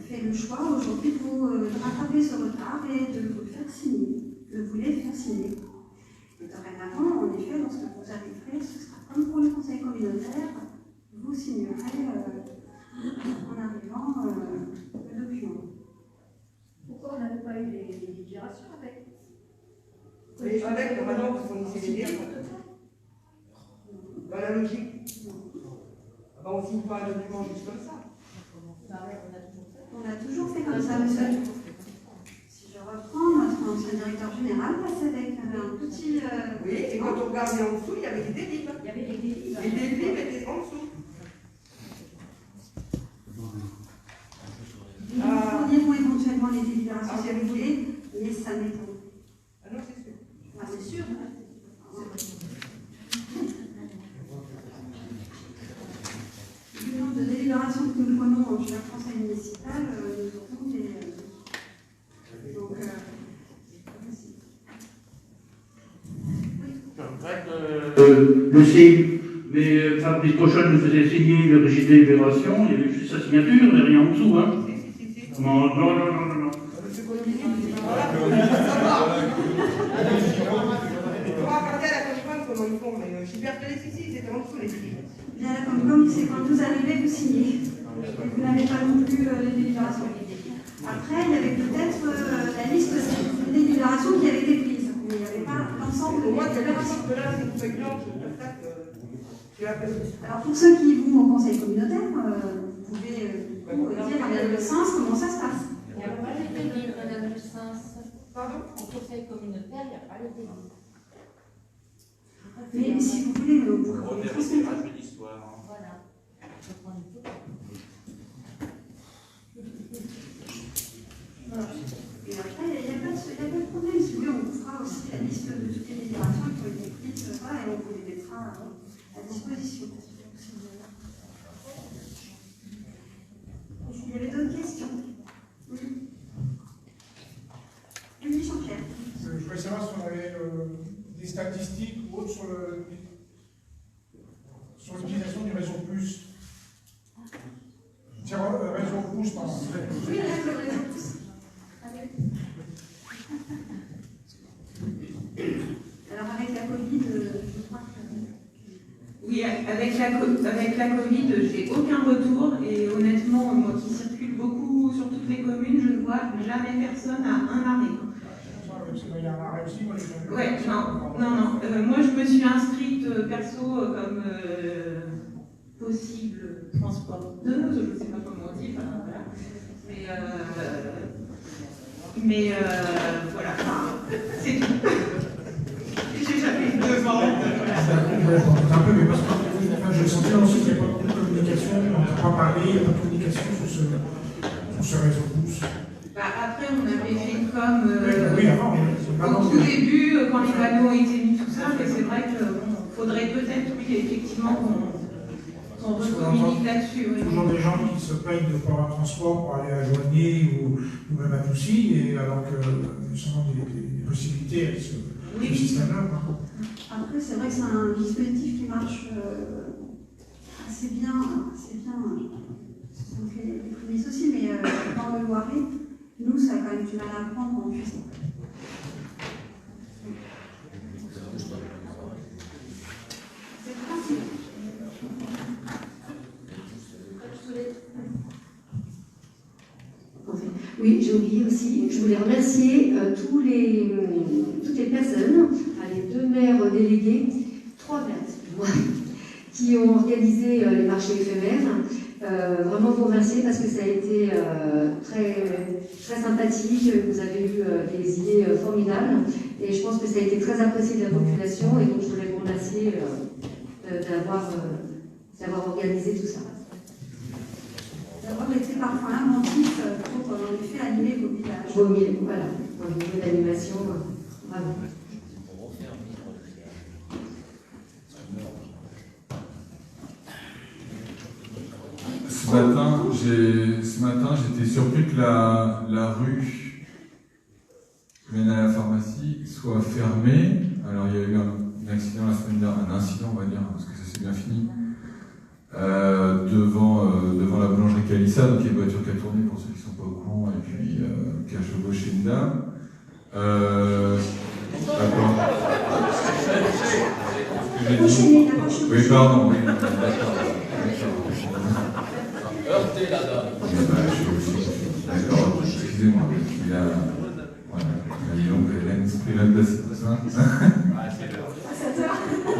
fait le choix aujourd'hui de rattraper ce retard et de vous le faire signer, de vous les faire signer. Et dorénavant, en effet, lorsque vous arriverez, ce sera comme pour le conseil communautaire, vous signerez en arrivant le document. Pourquoi on n'avait pas eu les délibérations avec? Mais avec, normalement, vous fournissez les liens. Dans la logique. On ne signe pas un document juste comme ça. On a toujours fait comme ça, monsieur. Si je reprends, notre ancien directeur général passe avec un petit. Oui, et quand on regardait en dessous, il y avait des délibs. Il y avait des délibs. Et les délibs étaient en dessous. Nous fournirons éventuellement les délibérations si vous voulez, mais ça m'étonne. Ah non, c'est sûr. Ah, c'est sûr. Du nombre de délibérations que nous prenons en chaque conseil municipal, nous aurons des. Donc, le CIM, mais Fabrice Cochon nous faisait signer le registre de délibération, il y avait juste sa signature, mais rien en dessous, hein. Non. On va regarder à la Comcom comment ils font, mais je suis persuadée ici, c'était en dessous les délibs. bien la Comcom, c'est quand vous arrivez, vous signez. Vous n'avez pas non plus les délibérations. Après, il y avait peut-être la liste des délibérations qui avait été prise, mais il n'y avait pas l'ensemble de délibérations. Alors pour ceux qui vont au conseil communautaire, vous pouvez dire à Madame Le Sens comment ça se passe. Il n'y a pas les délits, Madame Le Sens. Pardon? Au conseil communautaire, il n'y a pas les délits. Mais si vous voulez, vous pouvez On transmettre. reverra jeudi soir. Voilà. Je prends une photo. Et après, il n'y a pas de problème. Si vous voulez, on vous fera aussi la liste de toutes les délibérations qui ont été prises, et on vous les mettra à disposition. Est-ce qu'il y avait d'autres questions? Oui. Oui, Jean-Pierre. Je voulais savoir si on avait des statistiques ou autres sur l'utilisation du réseau Plus. Tiens, réseau Plus, pardon. Oui, le réseau Plus. Alors avec la Covid, je crois que... Oui, avec la Covid, j'ai aucun retour et honnêtement, moi qui circule beaucoup sur toutes les communes, je ne vois jamais personne à un arrêt. Il y a un arrêt aussi, moi j'ai jamais vu. Ouais, non. Moi je me suis inscrite perso comme possible transporteuse, je ne sais pas comment on dit, enfin, voilà. Mais voilà, c'est tout. J'ai jamais eu de vent. Voilà. je m'embête un peu, mais parce que j'ai senti ensuite qu'il n'y a pas beaucoup de communication, on n'a pas parlé, il n'y a pas de communication sur ce réseau pouce. Après, on avait fait une com oui, avant, au tout début, quand les panneaux ont été mis, tout ça, mais c'est vrai qu'il faudrait peut-être, oui, effectivement, qu'on recommunique là-dessus. Oui. Toujours des gens qui se plaignent de ne pas avoir de transport pour aller à Joigny ou même à Toussy, et alors que justement des possibilités avec ce système-là. Après, c'est vrai que c'est un dispositif qui marche assez bien. Donc les prémices aussi, mais dans le Loiret, nous, ça a quand même du mal à prendre en plus. C'est pratique. Oui, j'ai oublié aussi, je voulais remercier toutes les personnes, les 2 maires délégués, 3 maires, qui ont organisé les marchés éphémères. Vraiment vous remercier parce que ça a été très sympathique, vous avez eu des idées formidables et je pense que ça a été très apprécié de la population et donc je voulais vous remercier d'avoir organisé tout ça. D'avoir été parfois inventif pour en effet animer vos villages. Voilà, au niveau d'animation, bravo. Ce matin, j'étais surpris que la rue qui mène à la pharmacie soit fermée. Alors, il y a eu un accident la semaine dernière, un incident, on va dire, parce que ça s'est bien fini, devant la boulangerie Calissa. Donc, il y a une voiture qui a tourné pour ceux qui ne sont pas au courant, et puis qui a chevauché une dame. D'accord. Oui, pardon. Oui, d'accord. Heurté la dame. D'accord, excusez-moi. Il a une longue haleine, c'est pris la place, c'est ça.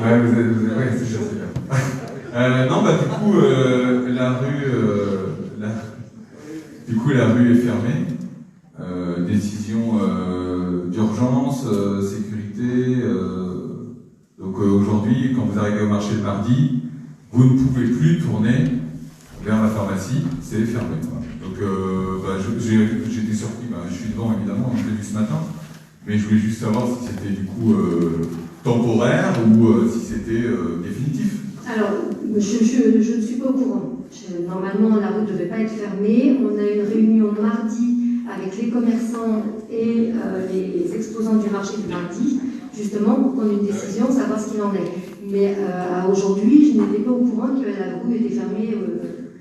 Ouais, vous avez, ouais, c'est ça. Non, du coup, la rue est fermée. Décision d'urgence, sécurité. Donc aujourd'hui, quand vous arrivez au marché le mardi, vous ne pouvez plus tourner vers la pharmacie, c'est fermé. Donc j'étais surpris, je suis devant évidemment, je l'ai vu ce matin, mais je voulais juste savoir si c'était du coup temporaire ou si c'était définitif. Alors, je ne suis pas au courant. Normalement, la route ne devait pas être fermée. On a eu une réunion mardi avec les commerçants et les exposants du marché du mardi, justement pour prendre une décision, savoir ce qu'il en est. Mais à aujourd'hui, je n'étais pas au courant que la rue était fermée.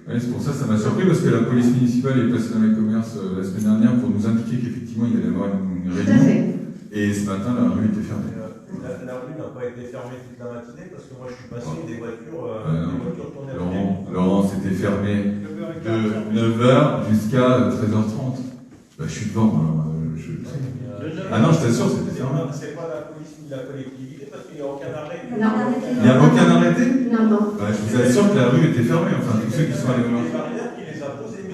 Oui, c'est pour ça que ça m'a surpris, parce que la police municipale est passée dans les commerces la semaine dernière pour nous indiquer qu'effectivement il y allait y avoir une réunion. Et ce matin, la rue était fermée. La rue n'a pas été fermée toute la matinée parce que moi je suis passé des voitures tournaient. Laurent, c'était fermé de 9h jusqu'à 13h30. Je suis devant. Ah non, je t'assure, c'était fermé. C'est pas la police ni la collectivité parce qu'il n'y a aucun arrêt. Il n'y a aucun arrêté? Non. Je vous assure que la rue était fermée, enfin tous ceux qui sont allés au marché.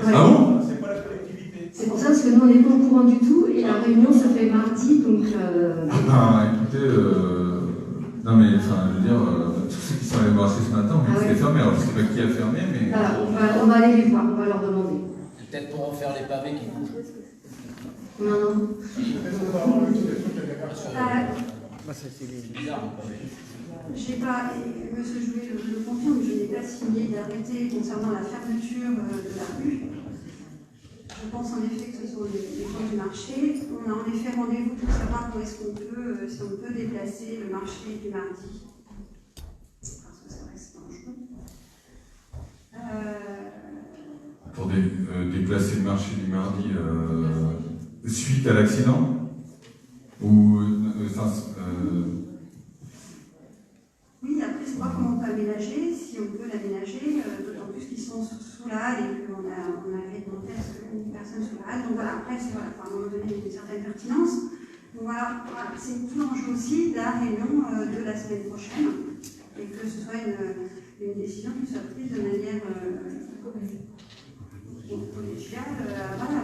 Ah bon? C'est pas la collectivité. C'est pour ça parce que nous on n'est pas au courant du tout et la réunion se fait mardi donc. Écoutez, non mais enfin je veux dire, tous ceux qui sont allés au marché ce matin ont vu que c'était fermé. Alors je ne sais pas qui a fermé, mais. Voilà, on va aller les voir, on va leur demander. Peut-être pour en faire les pavés qui bougent. Non. C'est bizarre. J'ai pas, et M. Jouet le confirme, je n'ai pas signé d'arrêté concernant la fermeture de la rue. Je pense en effet que ce sont les gens du marché. On a en effet rendez-vous pour savoir où est-ce qu'on peut, si on peut déplacer le marché du mardi. Parce que ça reste dangereux. Pour déplacer le marché du mardi suite à l'accident? Ou. Oui, après, c'est voir comment on peut aménager, si on peut l'aménager, d'autant plus qu'ils sont sous la halle et qu'on avait demandé à ce qu'une personne sous la halle. Donc voilà, après, c'est à un moment donné une certaine pertinence. Donc voilà, c'est tout l'enjeu aussi de la réunion de la semaine prochaine et que ce soit une décision qui soit prise de manière collégiale,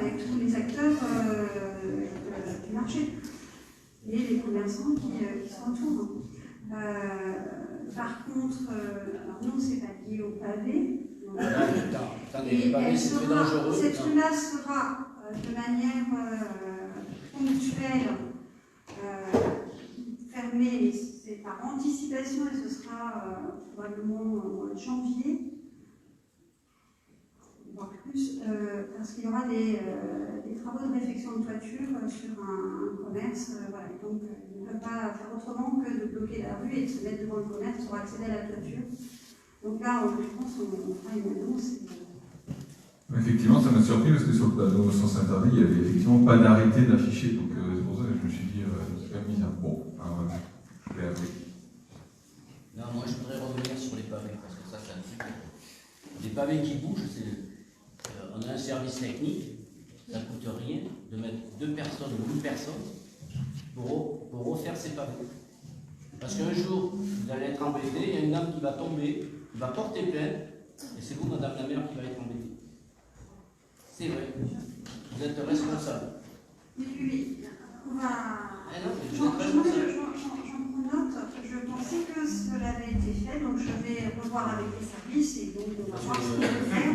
avec tous les acteurs du marché et les commerçants qui s'entourent. Par par contre, alors non, c'est pas lié au pavé. Attendez, Et les pavés, elle c'est très sera, dangereux. cette rue-là sera de manière ponctuelle fermée, mais c'est par anticipation et ce sera probablement au mois de janvier, voire plus, parce qu'il y aura des travaux de réfection de toiture sur un commerce. Voilà. Et donc, ils ne peuvent pas faire autrement que de bloquer la rue et de se mettre devant le commerce pour accéder à la toiture. Donc là, en l'occurrence, on fera une annonce. Effectivement, ça m'a surpris parce que sur le panneau sens interdit, il n'y avait effectivement pas d'arrêté d'afficher. Donc c'est pour ça que je me suis dit, c'est quand même bizarre. Bon, je vais avouer. Non, moi je voudrais revenir sur les pavés, parce que ça, c'est un petit peu. Les pavés qui bougent, on a un service technique, ça ne coûte rien de mettre 2 personnes ou une personne pour refaire ces pavés. Parce qu'un jour, vous allez être embêté, il y a une dame qui va tomber, qui va porter plainte, et c'est vous, madame la maire, qui va être embêtée. C'est vrai. Vous êtes responsable. Oui, on va. J'en prends note. Je pensais que cela avait été fait, donc je vais revoir avec les services et donc on va voir ce qu'on peut faire.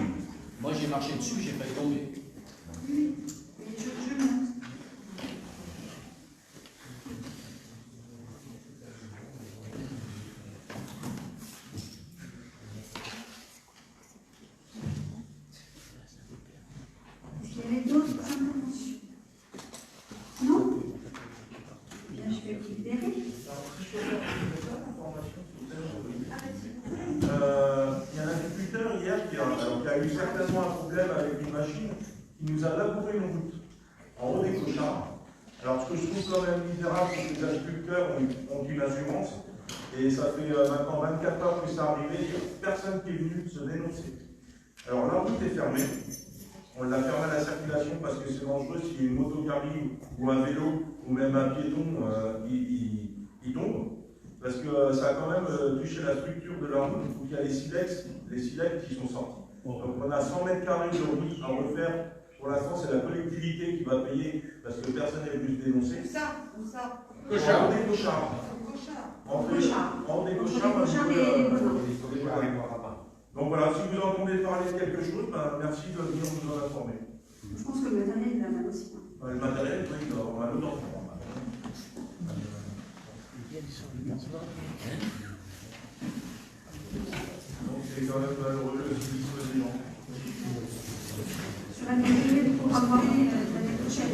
Moi j'ai marché dessus, j'ai failli tomber. Oui, et je note. Est-ce qu'il y avait d'autres interventions? Non? Bien, je vais vous libérer. Il y a un agriculteur hier qui a eu certainement un problème avec une machine qui nous a labouré une route en haut des clochards. Alors ce que je trouve quand même misérable, c'est que les agriculteurs ont une assurance et ça fait maintenant 24 heures que c'est arrivé, il n'y a personne qui est venu se dénoncer. Alors la route est fermée, on l'a fermée à la circulation parce que c'est dangereux s'il y a une moto qui arrive ou un vélo ou même un piéton, il tombe. Parce que ça a quand même touché la structure de la route. Il y a les silex qui sont sortis. Donc on a 100 mètres carrés de route à refaire. Pour l'instant, c'est la collectivité qui va payer parce que personne n'est venu se dénoncer. Où ça? Où ça? En des cochards. Donc voilà, si vous entendez parler de quelque chose, merci de venir nous en informer. Je pense que le matériel est la même aussi. Le matériel, oui, on a l'autre enfant. Donc c'est quand même malheureux le dispositif. Sur la mairie, pour avoir l'année prochaine.